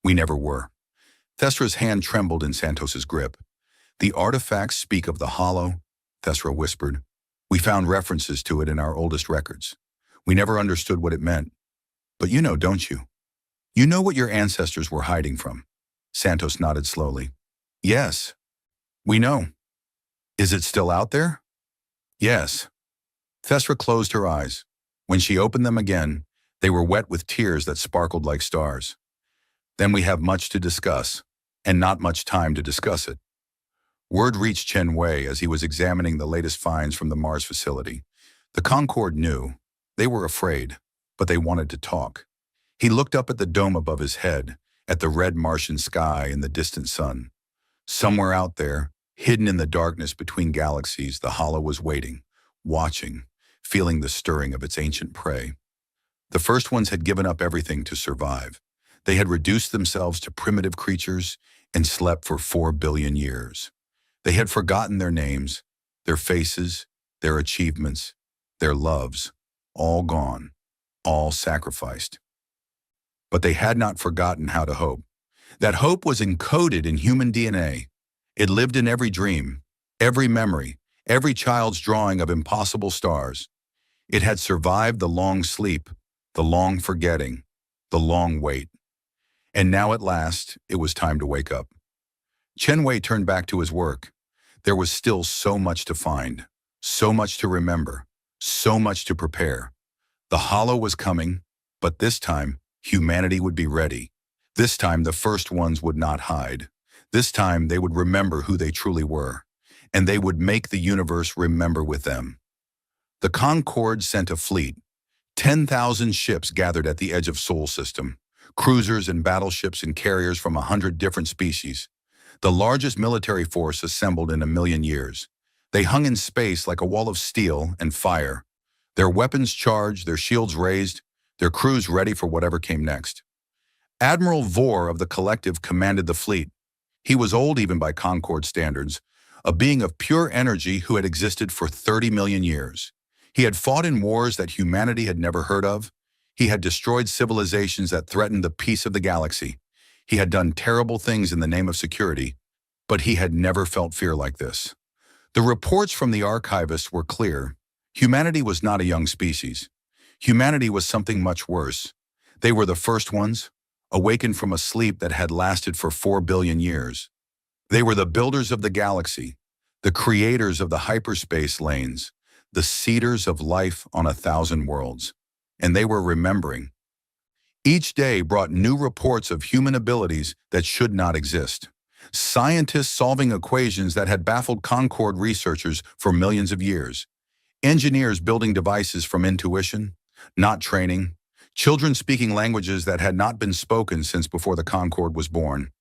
We never were. Thesra's hand trembled in Santos's grip. The artifacts speak of the hollow, Thesra whispered. We found references to it in our oldest records. We never understood what it meant. But you know, don't you? You know what your ancestors were hiding from. Santos nodded slowly. Yes, we know. Is it still out there? Yes. Thesra closed her eyes. When she opened them again, they were wet with tears that sparkled like stars. Then we have much to discuss, and not much time to discuss it. Word reached Chen Wei as he was examining the latest finds from the Mars facility. The Concorde knew. They were afraid, but they wanted to talk. He looked up at the dome above his head, at the red Martian sky and the distant sun. Somewhere out there, hidden in the darkness between galaxies, the hollow was waiting, watching, feeling the stirring of its ancient prey. The first ones had given up everything to survive. They had reduced themselves to primitive creatures and slept for 4 billion years. They had forgotten their names, their faces, their achievements, their loves, all gone, all sacrificed. But they had not forgotten how to hope. That hope was encoded in human DNA. It lived in every dream, every memory, every child's drawing of impossible stars. It had survived the long sleep, the long forgetting, the long wait. And now at last, it was time to wake up. Chen Wei turned back to his work. There was still so much to find, so much to remember, so much to prepare. The hollow was coming, but this time, humanity would be ready. This time, the first ones would not hide. This time, they would remember who they truly were, and they would make the universe remember with them. The Concorde sent a fleet. 10,000 ships gathered at the edge of Sol System, cruisers and battleships and carriers from 100 different species. The largest military force assembled in 1,000,000 years. They hung in space like a wall of steel and fire, their weapons charged, their shields raised, their crews ready for whatever came next. Admiral Vore of the Collective commanded the fleet. He was old even by Concorde standards, a being of pure energy who had existed for 30 million years. He had fought in wars that humanity had never heard of. He had destroyed civilizations that threatened the peace of the galaxy. He had done terrible things in the name of security, but he had never felt fear like this. The reports from the archivists were clear. Humanity was not a young species. Humanity was something much worse. They were the first ones, awakened from a sleep that had lasted for 4 billion years. They were the builders of the galaxy, the creators of the hyperspace lanes, the seeders of life on 1,000 worlds. And they were remembering. Each day brought new reports of human abilities that should not exist. Scientists solving equations that had baffled Concorde researchers for millions of years. Engineers building devices from intuition, not training. Children speaking languages that had not been spoken since before the Concorde was born.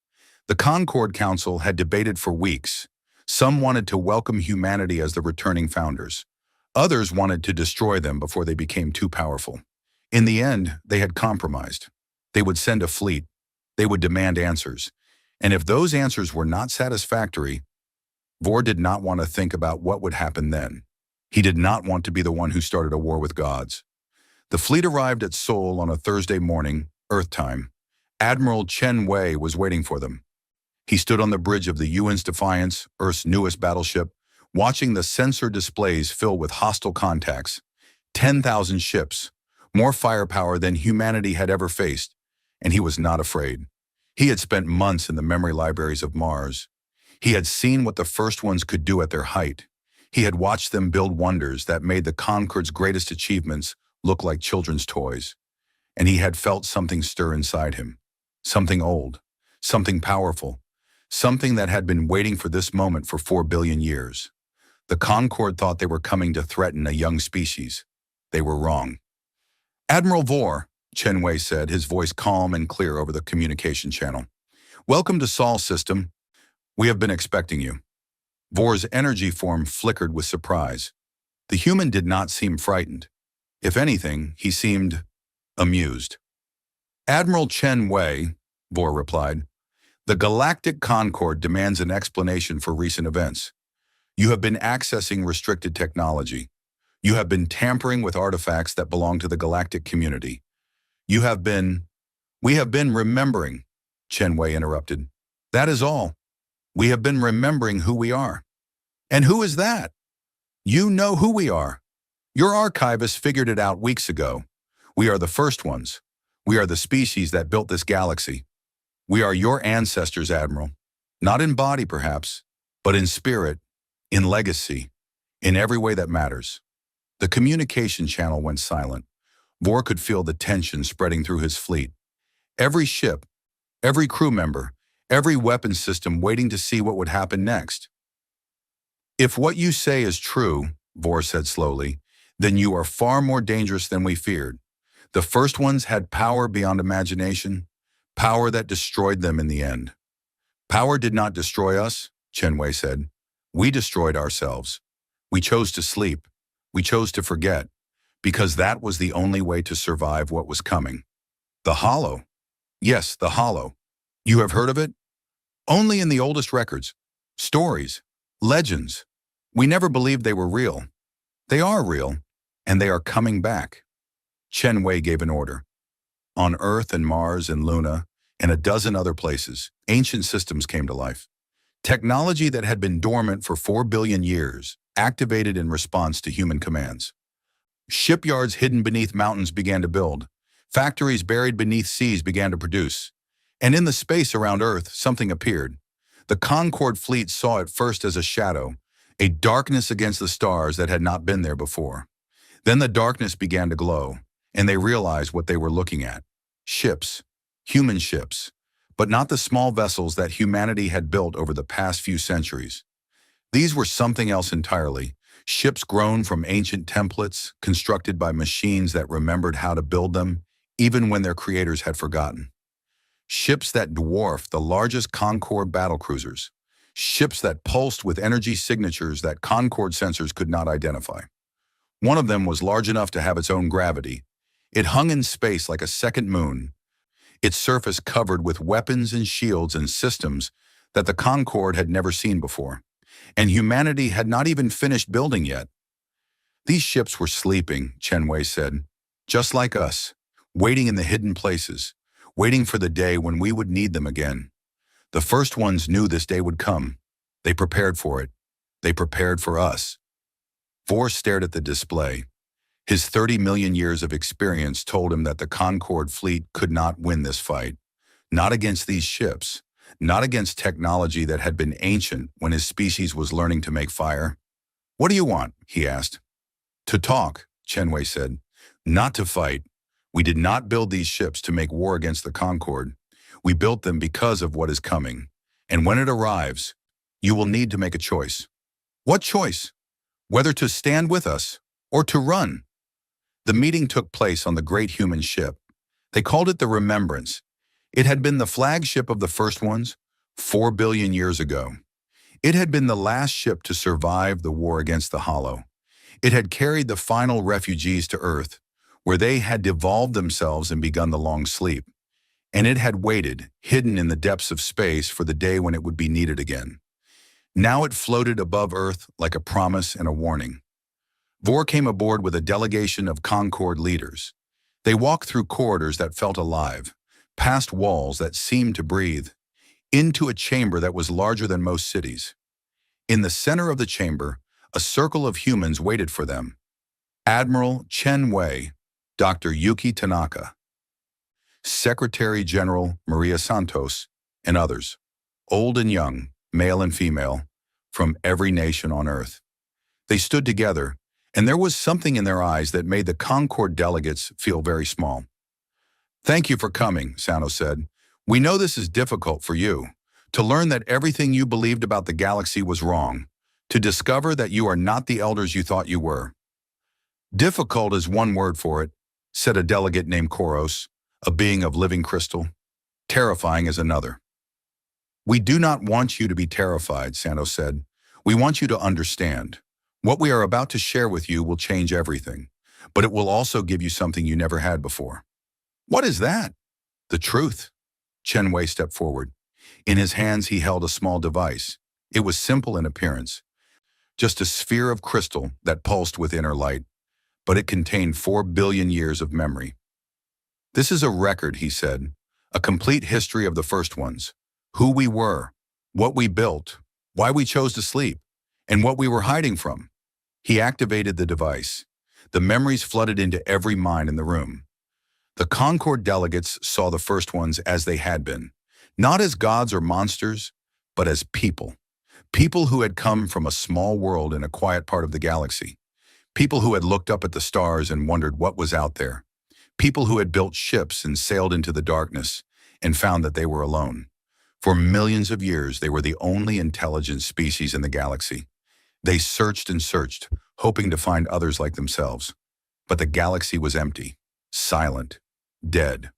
The Concorde Council had debated for weeks. Some wanted to welcome humanity as the returning founders. Others wanted to destroy them before they became too powerful. In the end, they had compromised. They would send a fleet. They would demand answers. And if those answers were not satisfactory, Vore did not want to think about what would happen then. He did not want to be the one who started a war with gods. The fleet arrived at Seoul on a Thursday morning, Earth time. Admiral Chen Wei was waiting for them. He stood on the bridge of the UN's Defiance, Earth's newest battleship, watching the sensor displays fill with hostile contacts. 10,000 ships, more firepower than humanity had ever faced, and he was not afraid. He had spent months in the memory libraries of Mars. He had seen what the first ones could do at their height. He had watched them build wonders that made the Concorde's greatest achievements look like children's toys. And he had felt something stir inside him. Something old, something powerful, something that had been waiting for this moment for 4 billion years. The Concorde thought they were coming to threaten a young species. They were wrong. Admiral Vor, Chen Wei said, his voice calm and clear over the communication channel. Welcome to Sol System. We have been expecting you. Vor's energy form flickered with surprise. The human did not seem frightened. If anything, he seemed amused. Admiral Chen Wei, Vor replied, the Galactic Concorde demands an explanation for recent events. You have been accessing restricted technology. You have been tampering with artifacts that belong to the galactic community. We have been remembering, Chen Wei interrupted. That is all. We have been remembering who we are. And who is that? You know who we are. Your archivist figured it out weeks ago. We are the first ones. We are the species that built this galaxy. We are your ancestors, Admiral. Not in body, perhaps, but in spirit, in legacy, in every way that matters. The communication channel went silent. Vor could feel the tension spreading through his fleet. Every ship, every crew member, every weapon system waiting to see what would happen next. If what you say is true, Vor said slowly, then you are far more dangerous than we feared. The first ones had power beyond imagination, power that destroyed them in the end. Power did not destroy us, Chen Wei said. We destroyed ourselves. We chose to sleep. We chose to forget, because that was the only way to survive what was coming. The Hollow. Yes, the Hollow. You have heard of it? Only in the oldest records. Stories. Legends. We never believed they were real. They are real, and they are coming back. Chen Wei gave an order. On Earth and Mars and Luna and a dozen other places, ancient systems came to life. Technology that had been dormant for 4 billion years, activated in response to human commands. Shipyards hidden beneath mountains began to build. Factories buried beneath seas began to produce. And in the space around Earth, something appeared. The Concorde fleet saw it first as a shadow, a darkness against the stars that had not been there before. Then the darkness began to glow, and they realized what they were looking at. Ships, human ships, but not the small vessels that humanity had built over the past few centuries. These were something else entirely, ships grown from ancient templates, constructed by machines that remembered how to build them, even when their creators had forgotten. Ships that dwarfed the largest Concorde battlecruisers. Ships that pulsed with energy signatures that Concorde sensors could not identify. One of them was large enough to have its own gravity. It hung in space like a second moon, its surface covered with weapons and shields and systems that the Concorde had never seen before. And humanity had not even finished building yet. These ships were sleeping, Chen Wei said, just like us, waiting in the hidden places, waiting for the day when we would need them again. The first ones knew this day would come. They prepared for it. They prepared for us. Vor stared at the display. His 30 million years of experience told him that the Concorde fleet could not win this fight. Not against these ships. Not against technology that had been ancient when his species was learning to make fire. What do you want? He asked. To talk, Chen Wei said. Not to fight. We did not build these ships to make war against the Concorde. We built them because of what is coming. And when it arrives, you will need to make a choice. What choice? Whether to stand with us or to run. The meeting took place on the great human ship. They called it the Remembrance. It had been the flagship of the first ones 4 billion years ago. It had been the last ship to survive the war against the Hollow. It had carried the final refugees to Earth, where they had devolved themselves and begun the long sleep. And it had waited, hidden in the depths of space, for the day when it would be needed again. Now it floated above Earth like a promise and a warning. Vor came aboard with a delegation of Concorde leaders. They walked through corridors that felt alive, past walls that seemed to breathe, into a chamber that was larger than most cities. In the center of the chamber, a circle of humans waited for them. Admiral Chen Wei, Dr. Yuki Tanaka, Secretary General Maria Santos, and others, old and young, male and female, from every nation on Earth. They stood together, and there was something in their eyes that made the Concord delegates feel very small. "Thank you for coming," Santos said. "We know this is difficult for you, to learn that everything you believed about the galaxy was wrong, to discover that you are not the elders you thought you were." "Difficult is one word for it," said a delegate named Koros, a being of living crystal. "Terrifying is another." "We do not want you to be terrified," Santos said. "We want you to understand. What we are about to share with you will change everything, but it will also give you something you never had before." "What is that?" "The truth." Chen Wei stepped forward. In his hands he held a small device. It was simple in appearance, just a sphere of crystal that pulsed with inner light, but it contained 4 billion years of memory. "This is a record," he said, "a complete history of the first ones, who we were, what we built, why we chose to sleep, and what we were hiding from." He activated the device. The memories flooded into every mind in the room. The Concord delegates saw the first ones as they had been, not as gods or monsters, but as people. People who had come from a small world in a quiet part of the galaxy. People who had looked up at the stars and wondered what was out there. People who had built ships and sailed into the darkness and found that they were alone. For millions of years, they were the only intelligent species in the galaxy. They searched and searched, hoping to find others like themselves. But the galaxy was empty, silent, dead.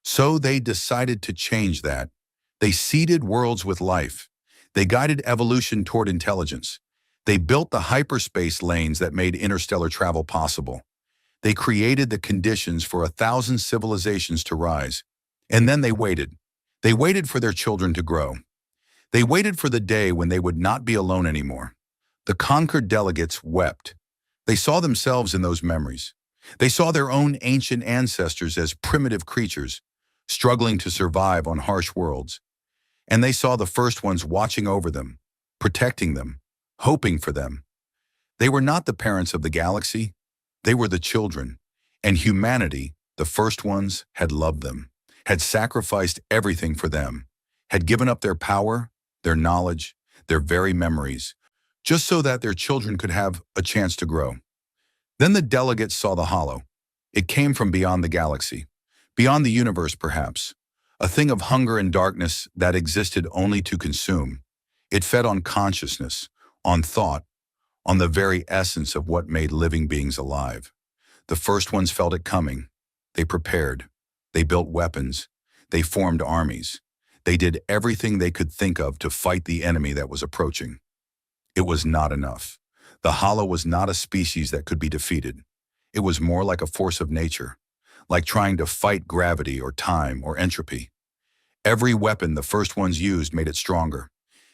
So they decided to change that. They seeded worlds with life. They guided evolution toward intelligence. They built the hyperspace lanes that made interstellar travel possible. They created the conditions for 1,000 civilizations to rise. And then they waited. They waited for their children to grow. They waited for the day when they would not be alone anymore. The Concord delegates wept. They saw themselves in those memories. They saw their own ancient ancestors as primitive creatures, struggling to survive on harsh worlds. And they saw the first ones watching over them, protecting them, hoping for them. They were not the parents of the galaxy. They were the children. And humanity, the first ones, had loved them, had sacrificed everything for them, had given up their power, their knowledge, their very memories, just so that their children could have a chance to grow. Then the delegates saw the hollow. It came from beyond the galaxy, beyond the universe perhaps, a thing of hunger and darkness that existed only to consume. It fed on consciousness, on thought, on the very essence of what made living beings alive. The first ones felt it coming. They prepared. They built weapons. They formed armies. They did everything they could think of to fight the enemy that was approaching. It was not enough. The hollow was not a species that could be defeated. It was more like a force of nature, like trying to fight gravity or time or entropy. Every weapon the first ones used made it stronger.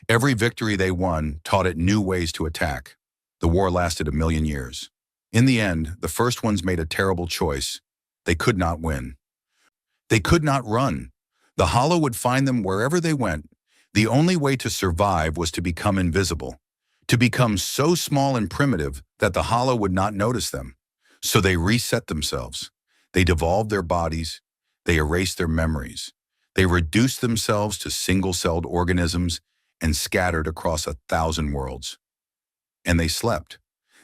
Every victory they won taught it new ways to attack. The war lasted 1,000,000 years. In the end, the first ones made a terrible choice. They could not win. They could not run. The hollow would find them wherever they went. The only way to survive was to become invisible, to become so small and primitive that the hollow would not notice them. So they reset themselves. They devolved their bodies. They erased their memories. They reduced themselves to single-celled organisms and scattered across 1,000 worlds. And they slept.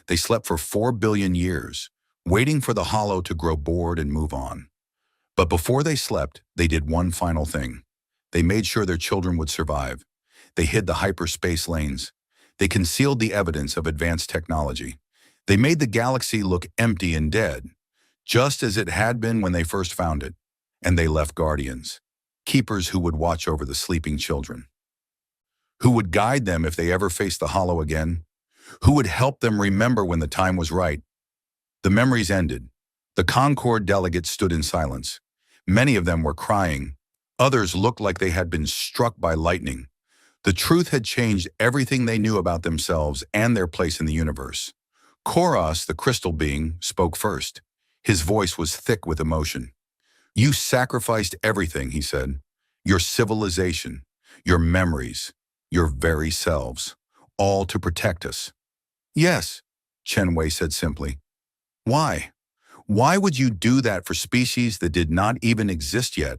They slept for 4 billion years, waiting for the hollow to grow bored and move on. But before they slept, they did one final thing. They made sure their children would survive. They hid the hyperspace lanes. They concealed the evidence of advanced technology. They made the galaxy look empty and dead, just as it had been when they first found it. And they left guardians, keepers who would watch over the sleeping children, who would guide them if they ever faced the hollow again, who would help them remember when the time was right. The memories ended. The Concord delegates stood in silence. Many of them were crying. Others looked like they had been struck by lightning. The truth had changed everything they knew about themselves and their place in the universe. Koros, the crystal being, spoke first. His voice was thick with emotion. You sacrificed everything, he said. Your civilization, your memories, your very selves, all to protect us. Yes, Chen Wei said simply. Why? Why would you do that for species that did not even exist yet?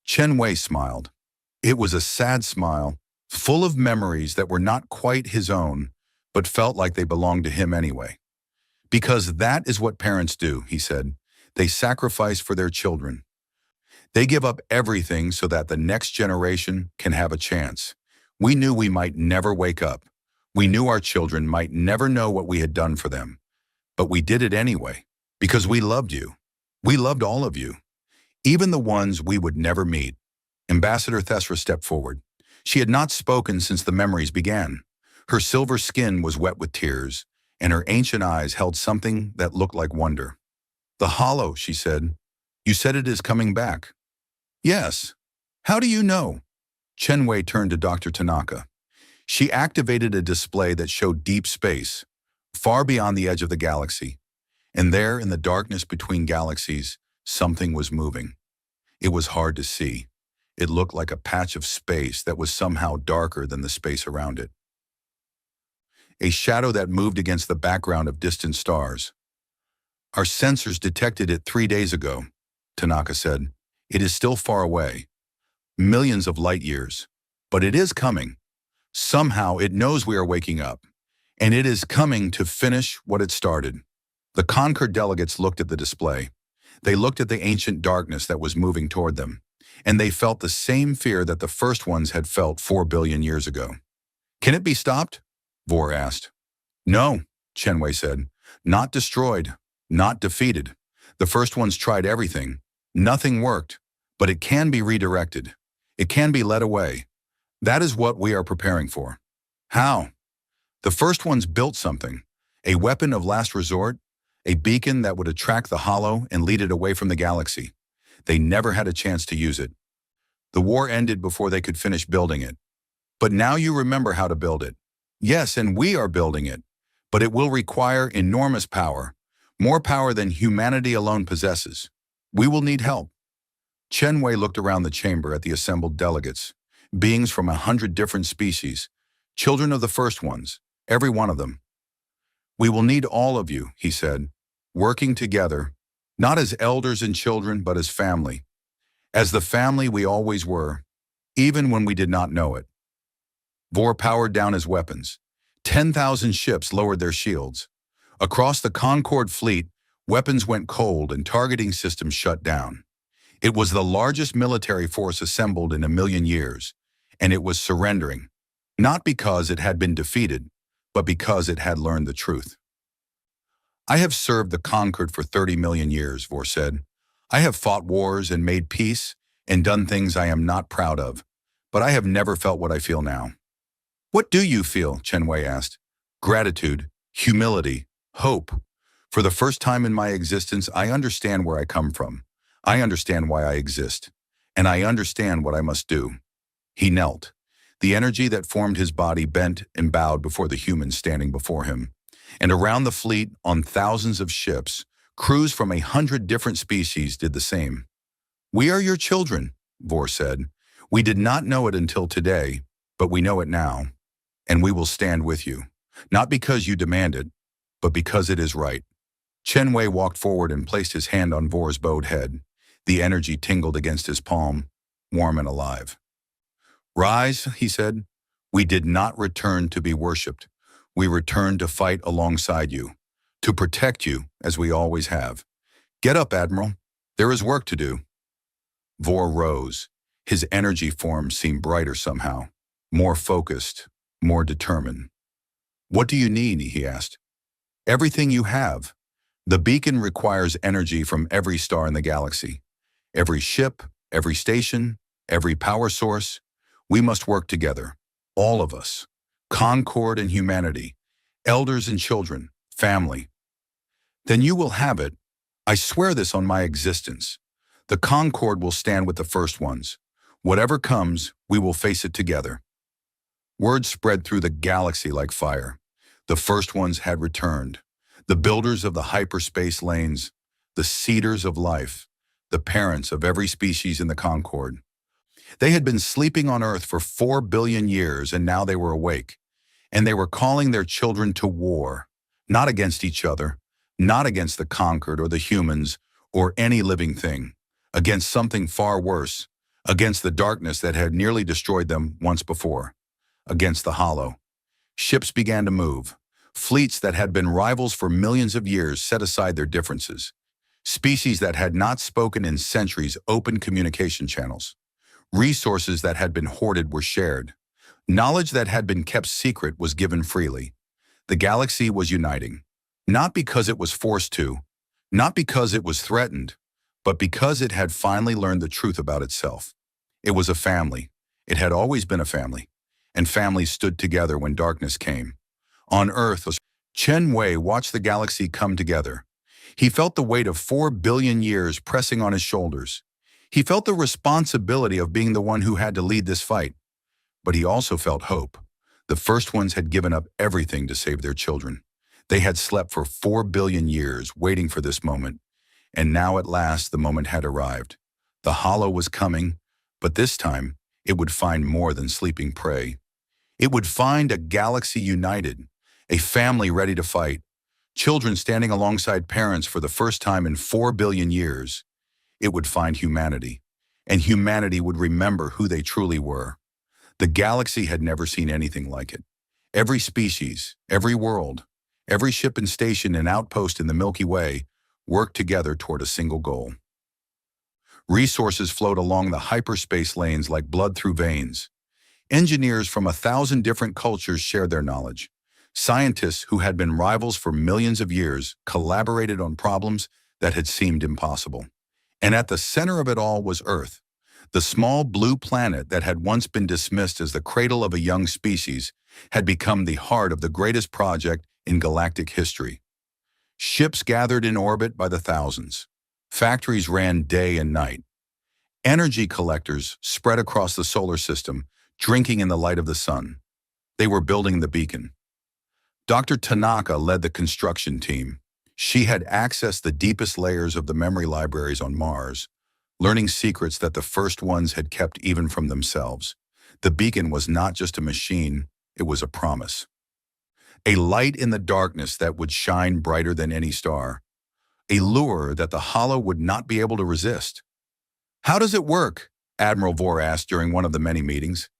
Chen Wei smiled. It was a sad smile, full of memories that were not quite his own, but felt like they belonged to him anyway. Because that is what parents do, he said. They sacrifice for their children. They give up everything so that the next generation can have a chance. We knew we might never wake up. We knew our children might never know what we had done for them. But we did it anyway, because we loved you. We loved all of you, even the ones we would never meet. Ambassador Thesra stepped forward. She had not spoken since the memories began. Her silver skin was wet with tears, and her ancient eyes held something that looked like wonder. The hollow, she said. You said it is coming back. Yes. How do you know? Chen Wei turned to Dr. Tanaka. She activated a display that showed deep space, far beyond the edge of the galaxy. And there, in the darkness between galaxies, something was moving. It was hard to see. It looked like a patch of space that was somehow darker than the space around it. A shadow that moved against the background of distant stars. Our sensors detected it 3 days ago, Tanaka said. It is still far away. Millions of light years. But it is coming. Somehow it knows we are waking up. And it is coming to finish what it started. The conquered delegates looked at the display. They looked at the ancient darkness that was moving toward them. And they felt the same fear that the first ones had felt 4 billion years ago. Can it be stopped? Vor asked. No, Chen Wei said. Not destroyed. Not defeated. The first ones tried everything. Nothing worked. But it can be redirected. It can be led away. That is what we are preparing for. How? The first ones built something. A weapon of last resort. A beacon that would attract the hollow and lead it away from the galaxy. They never had a chance to use it. The war ended before they could finish building it. But now you remember how to build it. Yes, and we are building it. But it will require enormous power. More power than humanity alone possesses. We will need help. Chen Wei looked around the chamber at the assembled delegates, beings from 100 different species, children of the first ones, every one of them. We will need all of you, he said, working together, not as elders and children, but as family. As the family we always were, even when we did not know it. Vor powered down his weapons. 10,000 ships lowered their shields. Across the Concorde fleet, weapons went cold and targeting systems shut down. It was the largest military force assembled in 1,000,000 years, and it was surrendering, not because it had been defeated, but because it had learned the truth. I have served the conquered for 30 million years, Vor said. I have fought wars and made peace and done things I am not proud of, but I have never felt what I feel now. What do you feel? Chen Wei asked. Gratitude, humility, hope. For the first time in my existence, I understand where I come from. I understand why I exist, and I understand what I must do. He knelt. The energy that formed his body bent and bowed before the humans standing before him. And around the fleet, on thousands of ships, crews from 100 different species did the same. We are your children, Vor said. We did not know it until today, but we know it now. And we will stand with you, not because you demand it, but because it is right. Chen Wei walked forward and placed his hand on Vor's bowed head. The energy tingled against his palm, warm and alive. Rise, he said. We did not return to be worshipped. We returned to fight alongside you, to protect you as we always have. Get up, Admiral. There is work to do. Vor rose. His energy form seemed brighter somehow, more focused, more determined. What do you need? He asked. Everything you have. The beacon requires energy from every star in the galaxy. Every ship, every station, every power source. We must work together, all of us, Concord and humanity, elders and children, family. Then you will have it. I swear this on my existence. The Concord will stand with the first ones. Whatever comes, we will face it together. Word spread through the galaxy like fire. The first ones had returned. The builders of the hyperspace lanes, the seeders of life, the parents of every species in the Concord. They had been sleeping on Earth for 4 billion years, and now they were awake. And they were calling their children to war, not against each other, not against the conquered or the humans or any living thing, against something far worse, against the darkness that had nearly destroyed them once before, against the hollow. Ships began to move. Fleets that had been rivals for millions of years set aside their differences. Species that had not spoken in centuries opened communication channels. Resources that had been hoarded were shared. Knowledge that had been kept secret was given freely. The galaxy was uniting, not because it was forced to, not because it was threatened, but because it had finally learned the truth about itself. It was a family. It had always been a family, and families stood together when darkness came. On Earth, Chen Wei watched the galaxy come together. He felt the weight of 4 billion years pressing on his shoulders. He felt the responsibility of being the one who had to lead this fight. But he also felt hope. The first ones had given up everything to save their children. They had slept for 4 billion years, waiting for this moment. And now at last the moment had arrived. The hollow was coming, but this time it would find more than sleeping prey. It would find a galaxy united, a family ready to fight, children standing alongside parents for the first time in 4 billion years. It would find humanity, and humanity would remember who they truly were. The galaxy had never seen anything like it. Every species, every world, every ship and station and outpost in the Milky Way worked together toward a single goal. Resources flowed along the hyperspace lanes like blood through veins. Engineers from 1,000 different cultures shared their knowledge. Scientists who had been rivals for millions of years collaborated on problems that had seemed impossible. And at the center of it all was Earth. The small blue planet that had once been dismissed as the cradle of a young species had become the heart of the greatest project in galactic history. Ships gathered in orbit by the thousands. Factories ran day and night. Energy collectors spread across the solar system, drinking in the light of the sun. They were building the beacon. Dr. Tanaka led the construction team. She had accessed the deepest layers of the memory libraries on Mars, learning secrets that the first ones had kept even from themselves. The beacon was not just a machine, it was a promise. A light in the darkness that would shine brighter than any star. A lure that the hollow would not be able to resist. "How does it work?" Admiral Vore asked during one of the many meetings.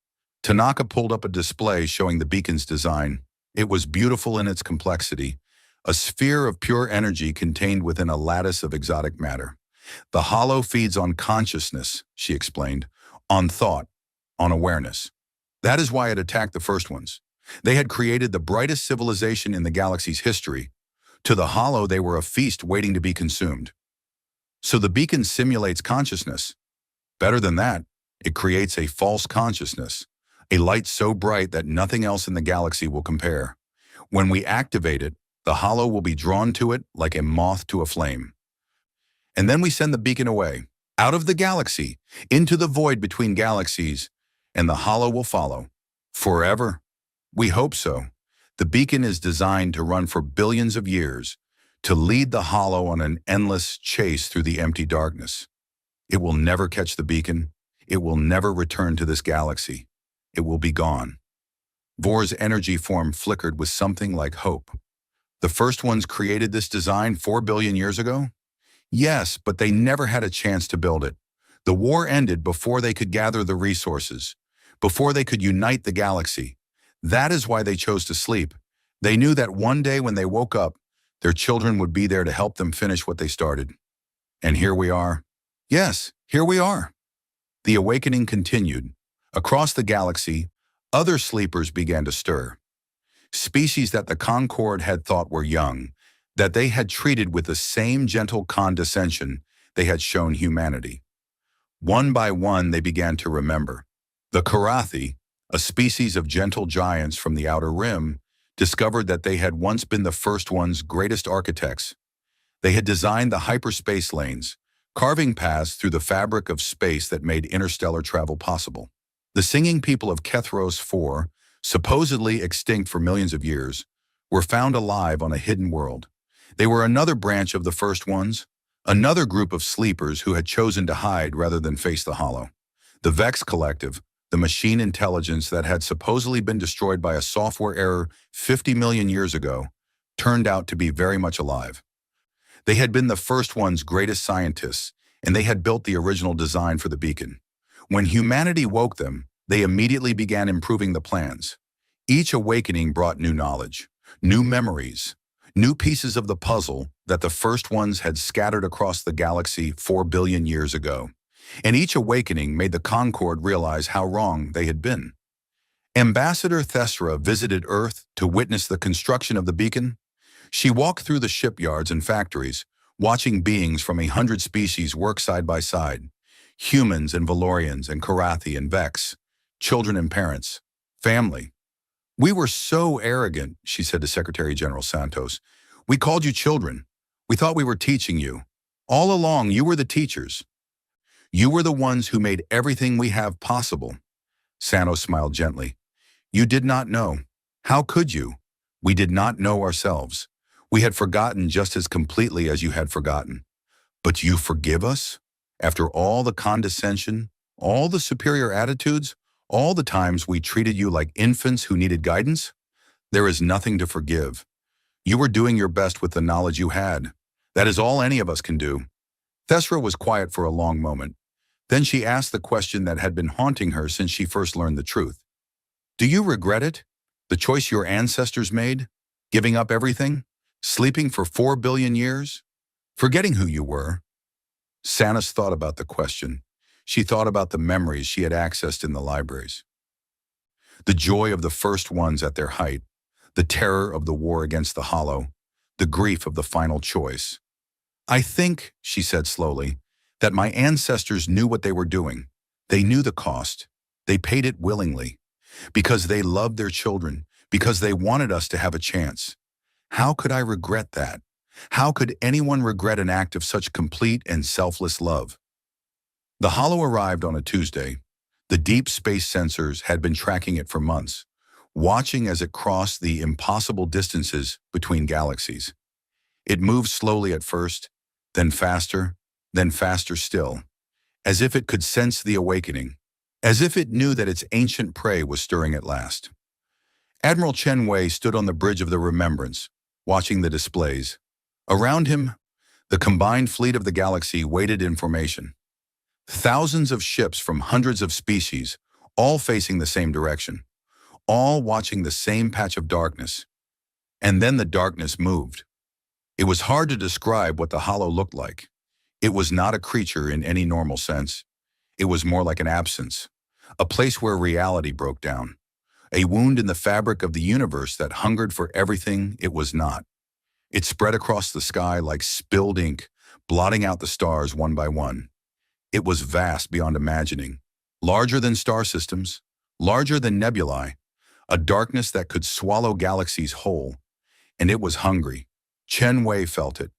Tanaka pulled up a display showing the beacon's design. It was beautiful in its complexity, a sphere of pure energy contained within a lattice of exotic matter. "The hollow feeds on consciousness," she explained, "on thought, on awareness. That is why it attacked the first ones. They had created the brightest civilization in the galaxy's history. To the hollow, they were a feast waiting to be consumed. So the beacon simulates consciousness. Better than that, it creates a false consciousness, a light so bright that nothing else in the galaxy will compare. When we activate it, the hollow will be drawn to it like a moth to a flame. And then we send the beacon away, out of the galaxy, into the void between galaxies, and the hollow will follow. Forever? We hope so. The beacon is designed to run for billions of years, to lead the hollow on an endless chase through the empty darkness. It will never catch the beacon. It will never return to this galaxy. It will be gone." Vore's energy form flickered with something like hope. "The first ones created this design 4 billion years ago? Yes, but they never had a chance to build it. The war ended before they could gather the resources, before they could unite the galaxy. That is why they chose to sleep. They knew that one day when they woke up, their children would be there to help them finish what they started. And here we are. Yes, here we are." The awakening continued. Across the galaxy, other sleepers began to stir. Species that the Concord had thought were young, that they had treated with the same gentle condescension they had shown humanity. One by one, they began to remember. The Karathi, a species of gentle giants from the outer rim, discovered that they had once been the first one's greatest architects. They had designed the hyperspace lanes, carving paths through the fabric of space that made interstellar travel possible. The singing people of Kethros 4, supposedly extinct for millions of years, were found alive on a hidden world. They were another branch of the first ones, Another group of sleepers who had chosen to hide rather than face the hollow. The Vex Collective, the machine intelligence that had supposedly been destroyed by a software error 50 million years ago, turned out to be very much alive. They had been the first one's greatest scientists, and they had built the original design for the beacon. When humanity woke them, they immediately began improving the plans. Each awakening brought new knowledge, new memories, new pieces of the puzzle that the first ones had scattered across the galaxy 4 billion years ago. And each awakening made the Concord realize how wrong they had been. Ambassador Thesra visited Earth to witness the construction of the beacon. She walked through the shipyards and factories, watching beings from 100 species work side by side. Humans and Valorians and Karathi and Vex, children and parents, family. "We were so arrogant," she said to Secretary General Santos. "We called you children. We thought we were teaching you. All along, you were the teachers. You were the ones who made everything we have possible." Santos smiled gently. "You did not know. How could you? We did not know ourselves. We had forgotten just as completely as you had forgotten. But you forgive us? After all the condescension, all the superior attitudes, all the times we treated you like infants who needed guidance? There is nothing to forgive. You were doing your best with the knowledge you had. That is all any of us can do." Thesra was quiet for a long moment. Then she asked the question that had been haunting her since she first learned the truth. "Do you regret it? The choice your ancestors made? Giving up everything? Sleeping for 4 billion years? Forgetting who you were?" Sanus thought about the question. She thought about the memories she had accessed in the libraries. The joy of the first ones at their height, the terror of the war against the Hollow, the grief of the final choice. "I think," she said slowly, "that my ancestors knew what they were doing. They knew the cost. They paid it willingly. Because they loved their children, because they wanted us to have a chance. How could I regret that? How could anyone regret an act of such complete and selfless love?" The Hollow arrived on a Tuesday. The deep space sensors had been tracking it for months, watching as it crossed the impossible distances between galaxies. It moved slowly at first, then faster still, as if it could sense the awakening, as if it knew that its ancient prey was stirring at last. Admiral Chen Wei stood on the bridge of the Remembrance, watching the displays. Around him, the combined fleet of the galaxy waited in formation. Thousands of ships from hundreds of species, all facing the same direction, all watching the same patch of darkness. And then the darkness moved. It was hard to describe what the Hollow looked like. It was not a creature in any normal sense. It was more like an absence, a place where reality broke down, a wound in the fabric of the universe that hungered for everything it was not. It spread across the sky like spilled ink, blotting out the stars one by one. It was vast beyond imagining, larger than star systems, larger than nebulae, a darkness that could swallow galaxies whole. And it was hungry. Chen Wei felt it.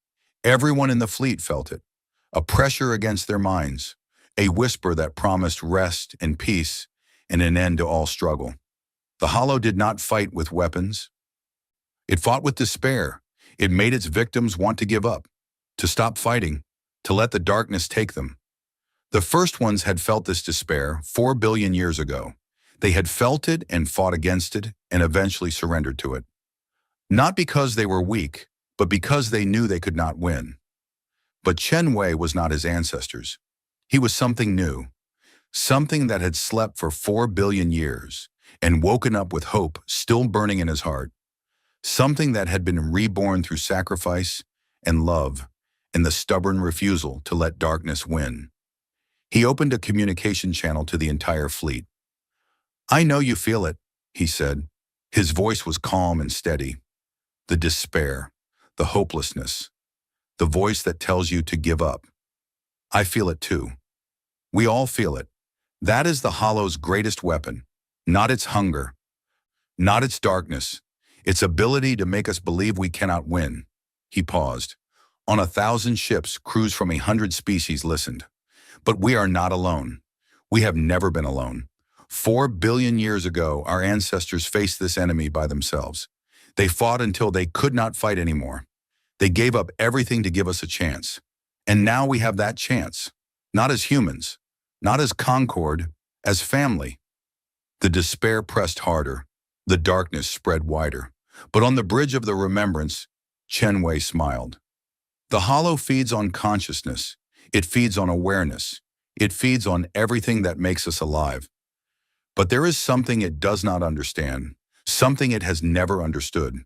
Everyone in the fleet felt it. A pressure against their minds, a whisper that promised rest and peace and an end to all struggle. The Hollow did not fight with weapons. It fought with despair. It made its victims want to give up, to stop fighting, to let the darkness take them. The first ones had felt this despair 4 billion years ago. They had felt it and fought against it and eventually surrendered to it. Not because they were weak, but because they knew they could not win. But Chen Wei was not his ancestors. He was something new, something that had slept for 4 billion years and woken up with hope still burning in his heart. Something that had been reborn through sacrifice and love and the stubborn refusal to let darkness win. He opened a communication channel to the entire fleet. "I know you feel it," he said. His voice was calm and steady. The despair, the hopelessness, the voice that tells you to give up. I feel it too. We all feel it. That is the Hollow's greatest weapon, not its hunger, not its darkness, its ability to make us believe we cannot win. He paused. On 1,000 ships, crews from 100 species listened. But we are not alone. We have never been alone. 4 billion years ago, our ancestors faced this enemy by themselves. They fought until they could not fight anymore. They gave up everything to give us a chance. And now we have that chance. Not as humans, not as Concord, as family. The despair pressed harder. The darkness spread wider. But on the bridge of the remembrance, Chen Wei smiled. The hollow feeds on consciousness. It feeds on awareness. It feeds on everything that makes us alive. But there is something it does not understand, something it has never understood.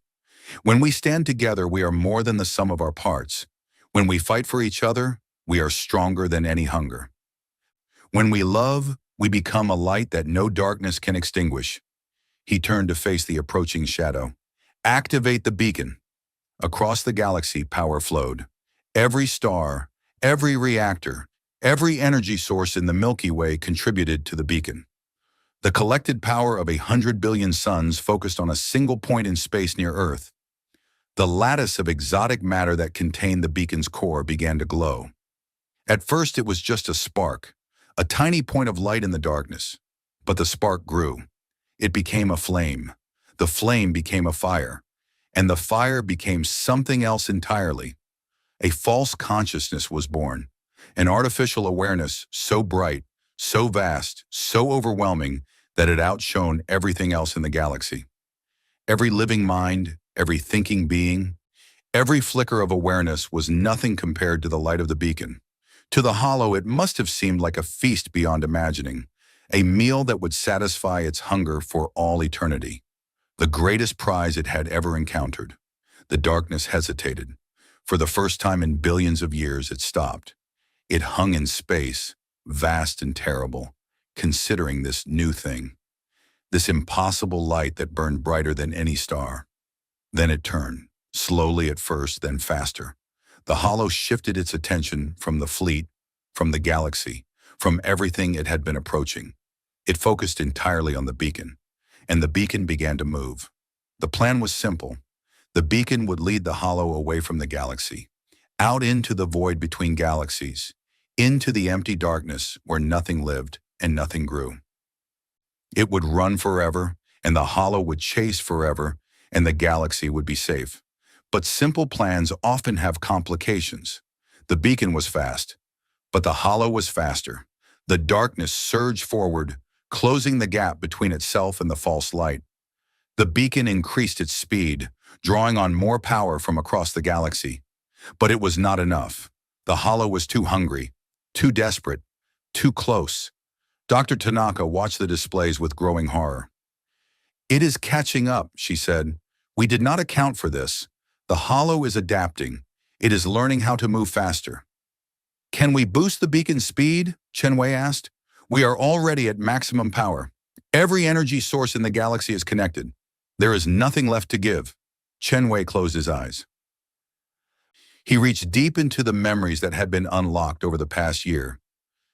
When we stand together, we are more than the sum of our parts. When we fight for each other, we are stronger than any hunger. When we love, we become a light that no darkness can extinguish. He turned to face the approaching shadow. Activate the beacon. Across the galaxy, power flowed. Every star, every reactor, every energy source in the Milky Way contributed to the beacon. The collected power of 100 billion suns focused on a single point in space near Earth. The lattice of exotic matter that contained the beacon's core began to glow. At first, it was just a spark, a tiny point of light in the darkness. But the spark grew. It became a flame. The flame became a fire. And the fire became something else entirely. A false consciousness was born. An artificial awareness so bright, so vast, so overwhelming that it outshone everything else in the galaxy. Every living mind, every thinking being, every flicker of awareness was nothing compared to the light of the beacon. To the hollow, it must have seemed like a feast beyond imagining, a meal that would satisfy its hunger for all eternity. The greatest prize it had ever encountered. The darkness hesitated. For the first time in billions of years, it stopped. It hung in space, vast and terrible, considering this new thing, this impossible light that burned brighter than any star. Then it turned, slowly at first, then faster. The hollow shifted its attention from the fleet, from the galaxy, from everything it had been approaching. It focused entirely on the beacon, and the beacon began to move. The plan was simple. The beacon would lead the hollow away from the galaxy, out into the void between galaxies, into the empty darkness where nothing lived and nothing grew. It would run forever, and the hollow would chase forever, and the galaxy would be safe. But simple plans often have complications. The beacon was fast, but the hollow was faster. The darkness surged forward, closing the gap between itself and the false light. The beacon increased its speed, drawing on more power from across the galaxy. But it was not enough. The hollow was too hungry, too desperate, too close. Dr. Tanaka watched the displays with growing horror. "It is catching up," she said. "We did not account for this. The hollow is adapting. It is learning how to move faster." "Can we boost the beacon's speed?" Chen Wei asked. "We are already at maximum power. Every energy source in the galaxy is connected. There is nothing left to give." Chen Wei closed his eyes. He reached deep into the memories that had been unlocked over the past year,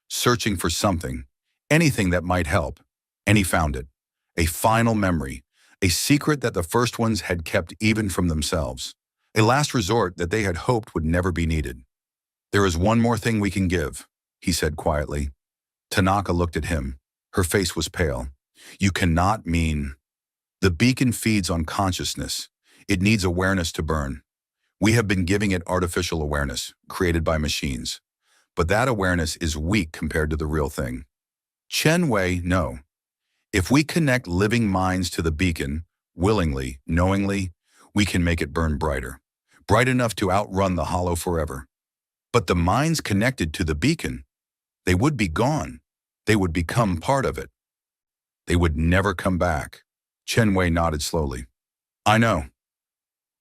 searching for something, anything that might help, and he found it. A final memory, a secret that the first ones had kept even from themselves, a last resort that they had hoped would never be needed. "There is one more thing we can give," he said quietly. Tanaka looked at him. Her face was pale. "You cannot mean..." "The beacon feeds on consciousness. It needs awareness to burn. We have been giving it artificial awareness, created by machines. But that awareness is weak compared to the real thing." Chen Wei, no. If we connect living minds to the beacon, willingly, knowingly, we can make it burn brighter, bright enough to outrun the hollow forever. But the minds connected to the beacon, they would be gone. They would become part of it. They would never come back. Chen Wei nodded slowly. "I know."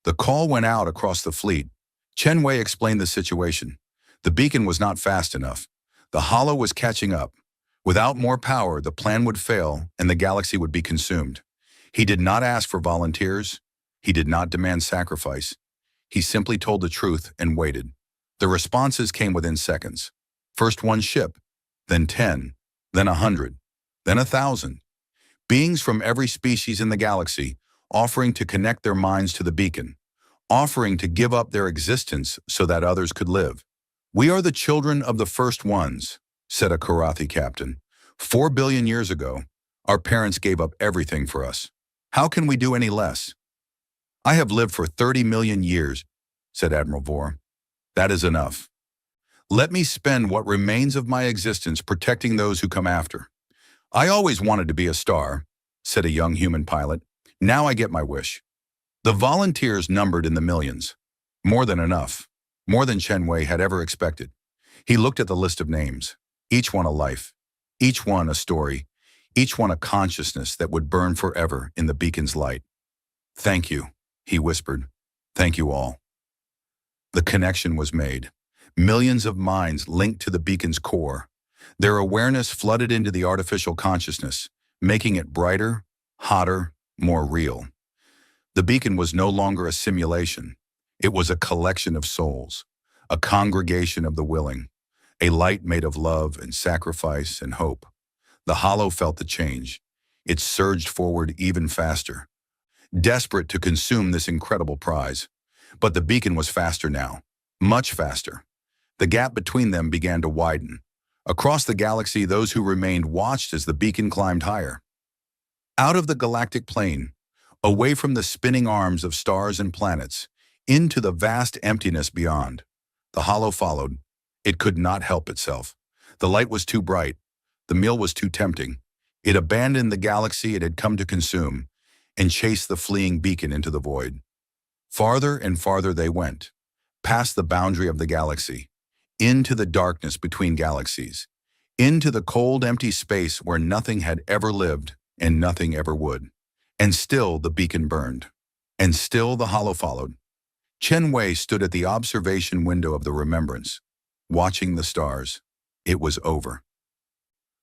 The call went out across the fleet. Chen Wei explained the situation. The beacon was not fast enough. The hollow was catching up. Without more power, the plan would fail and the galaxy would be consumed. He did not ask for volunteers. He did not demand sacrifice. He simply told the truth and waited. The responses came within seconds. First one ship, then 10, then 100, then 1,000. Beings from every species in the galaxy, offering to connect their minds to the beacon, offering to give up their existence so that others could live. "We are the children of the first ones," said a Karathi captain. 4 billion years ago, our parents gave up everything for us. How can we do any less? "I have lived for 30 million years," said Admiral Vore. "That is enough." Let me spend what remains of my existence protecting those who come after. I always wanted to be a star, said a young human pilot. Now I get my wish. The volunteers numbered in the millions. More than enough. More than Chen Wei had ever expected. He looked at the list of names. Each one a life. Each one a story. Each one a consciousness that would burn forever in the beacon's light. Thank you, he whispered. Thank you all. The connection was made. Millions of minds linked to the beacon's core. Their awareness flooded into the artificial consciousness, making it brighter, hotter, more real. The beacon was no longer a simulation. It was a collection of souls, a congregation of the willing, a light made of love and sacrifice and hope. The hollow felt the change. It surged forward even faster, desperate to consume this incredible prize. But the beacon was faster now, much faster. The gap between them began to widen. Across the galaxy, those who remained watched as the beacon climbed higher. Out of the galactic plane, away from the spinning arms of stars and planets, into the vast emptiness beyond. The hollow followed. It could not help itself. The light was too bright. The meal was too tempting. It abandoned the galaxy it had come to consume and chased the fleeing beacon into the void. Farther and farther they went, past the boundary of the galaxy, into the darkness between galaxies, into the cold, empty space where nothing had ever lived and nothing ever would. And still the beacon burned. And still the hollow followed. Chen Wei stood at the observation window of the remembrance, watching the stars. It was over.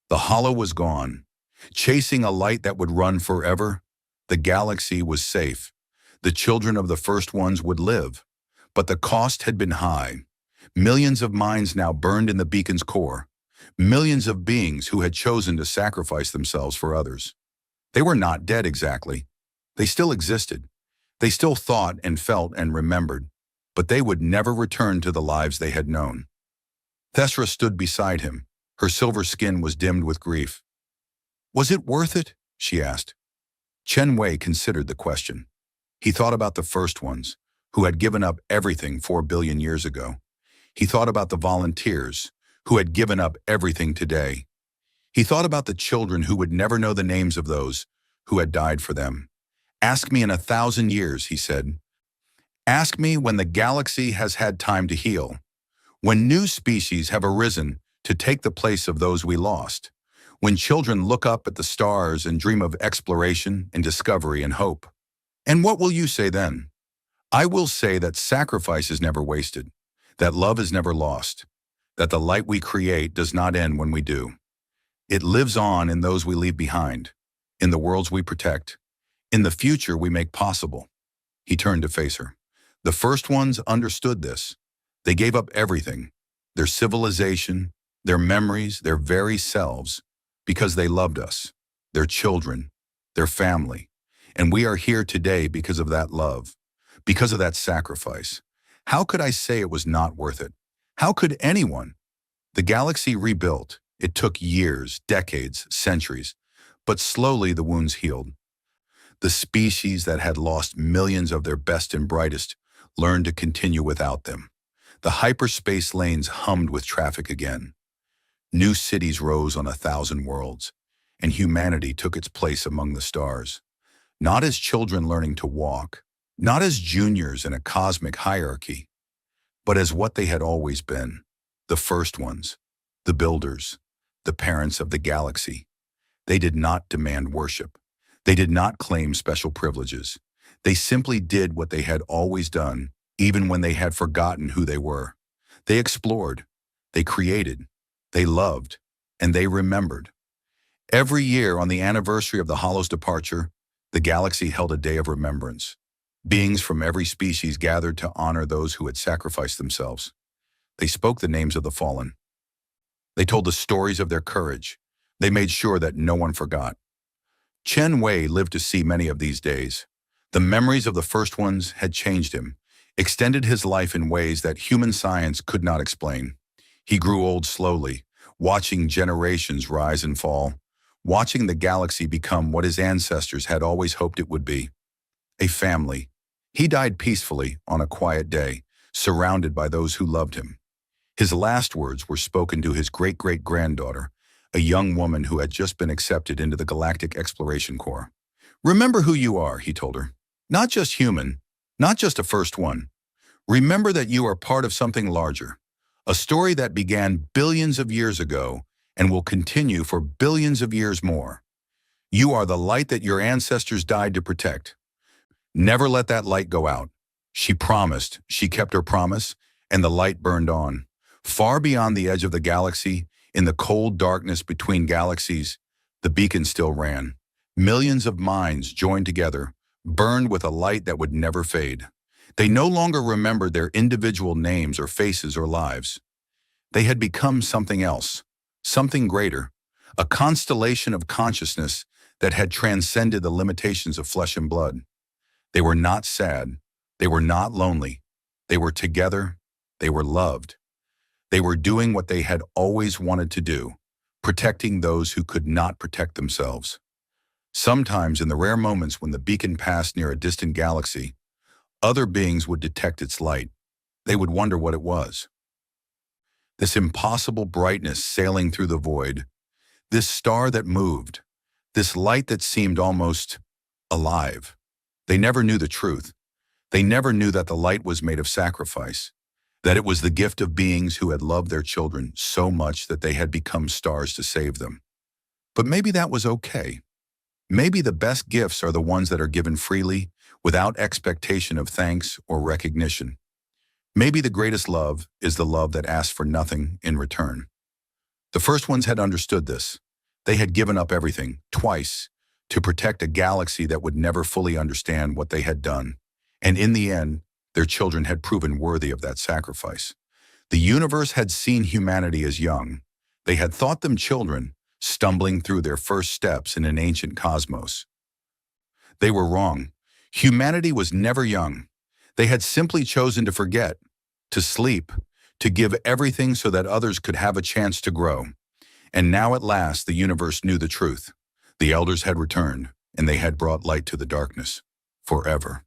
The hollow was gone. Chasing a light that would run forever, the galaxy was safe. The children of the first ones would live. But the cost had been high. Millions of minds now burned in the beacon's core. Millions of beings who had chosen to sacrifice themselves for others. They were not dead exactly. They still existed. They still thought and felt and remembered. But they would never return to the lives they had known. Thesra stood beside him. Her silver skin was dimmed with grief. Was it worth it? She asked. Chen Wei considered the question. He thought about the first ones, who had given up everything 4 billion years ago. He thought about the volunteers, who had given up everything today. He thought about the children who would never know the names of those who had died for them. Ask me in 1,000 years, he said. Ask me when the galaxy has had time to heal, when new species have arisen to take the place of those we lost, when children look up at the stars and dream of exploration and discovery and hope. And what will you say then? I will say that sacrifice is never wasted, that love is never lost, that the light we create does not end when we do. It lives on in those we leave behind, in the worlds we protect, in the future we make possible. He turned to face her. The first ones understood this. They gave up everything, their civilization, their memories, their very selves, because they loved us, their children, their family. And we are here today because of that love, because of that sacrifice. How could I say it was not worth it? How could anyone? The galaxy rebuilt. It took years, decades, centuries, but slowly the wounds healed. The species that had lost millions of their best and brightest learned to continue without them. The hyperspace lanes hummed with traffic again. New cities rose on 1,000 worlds, and humanity took its place among the stars. Not as children learning to walk, not as juniors in a cosmic hierarchy, but as what they had always been, the first ones, the builders, the parents of the galaxy. They did not demand worship. They did not claim special privileges. They simply did what they had always done, even when they had forgotten who they were. They explored, they created, they loved, and they remembered. Every year on the anniversary of the Hollow's departure, the galaxy held a day of remembrance. Beings from every species gathered to honor those who had sacrificed themselves. They spoke the names of the fallen. They told the stories of their courage. They made sure that no one forgot. Chen Wei lived to see many of these days. The memories of the first ones had changed him, extended his life in ways that human science could not explain. He grew old slowly, watching generations rise and fall, watching the galaxy become what his ancestors had always hoped it would be. A family. He died peacefully on a quiet day, surrounded by those who loved him. His last words were spoken to his great-great-granddaughter, a young woman who had just been accepted into the Galactic Exploration Corps. "Remember who you are," he told her. "Not just human, not just a first one. Remember that you are part of something larger, a story that began billions of years ago and will continue for billions of years more. You are the light that your ancestors died to protect. Never let that light go out." She promised, she kept her promise, and the light burned on. Far beyond the edge of the galaxy, in the cold darkness between galaxies, the beacon still ran. Millions of minds joined together, burned with a light that would never fade. They no longer remembered their individual names or faces or lives. They had become something else, something greater, a constellation of consciousness that had transcended the limitations of flesh and blood. They were not sad. They were not lonely. They were together. They were loved. They were doing what they had always wanted to do, protecting those who could not protect themselves. Sometimes, in the rare moments when the beacon passed near a distant galaxy, other beings would detect its light. They would wonder what it was. This impossible brightness sailing through the void, this star that moved, this light that seemed almost alive. They never knew the truth. They never knew that the light was made of sacrifice, that it was the gift of beings who had loved their children so much that they had become stars to save them. But maybe that was okay. Maybe the best gifts are the ones that are given freely, without expectation of thanks or recognition. Maybe the greatest love is the love that asks for nothing in return. The first ones had understood this. They had given up everything, twice, to protect a galaxy that would never fully understand what they had done. And in the end, their children had proven worthy of that sacrifice. The universe had seen humanity as young. They had thought them children, stumbling through their first steps in an ancient cosmos. They were wrong. Humanity was never young. They had simply chosen to forget, to sleep, to give everything so that others could have a chance to grow. And now at last the universe knew the truth. The elders had returned, and they had brought light to the darkness, forever.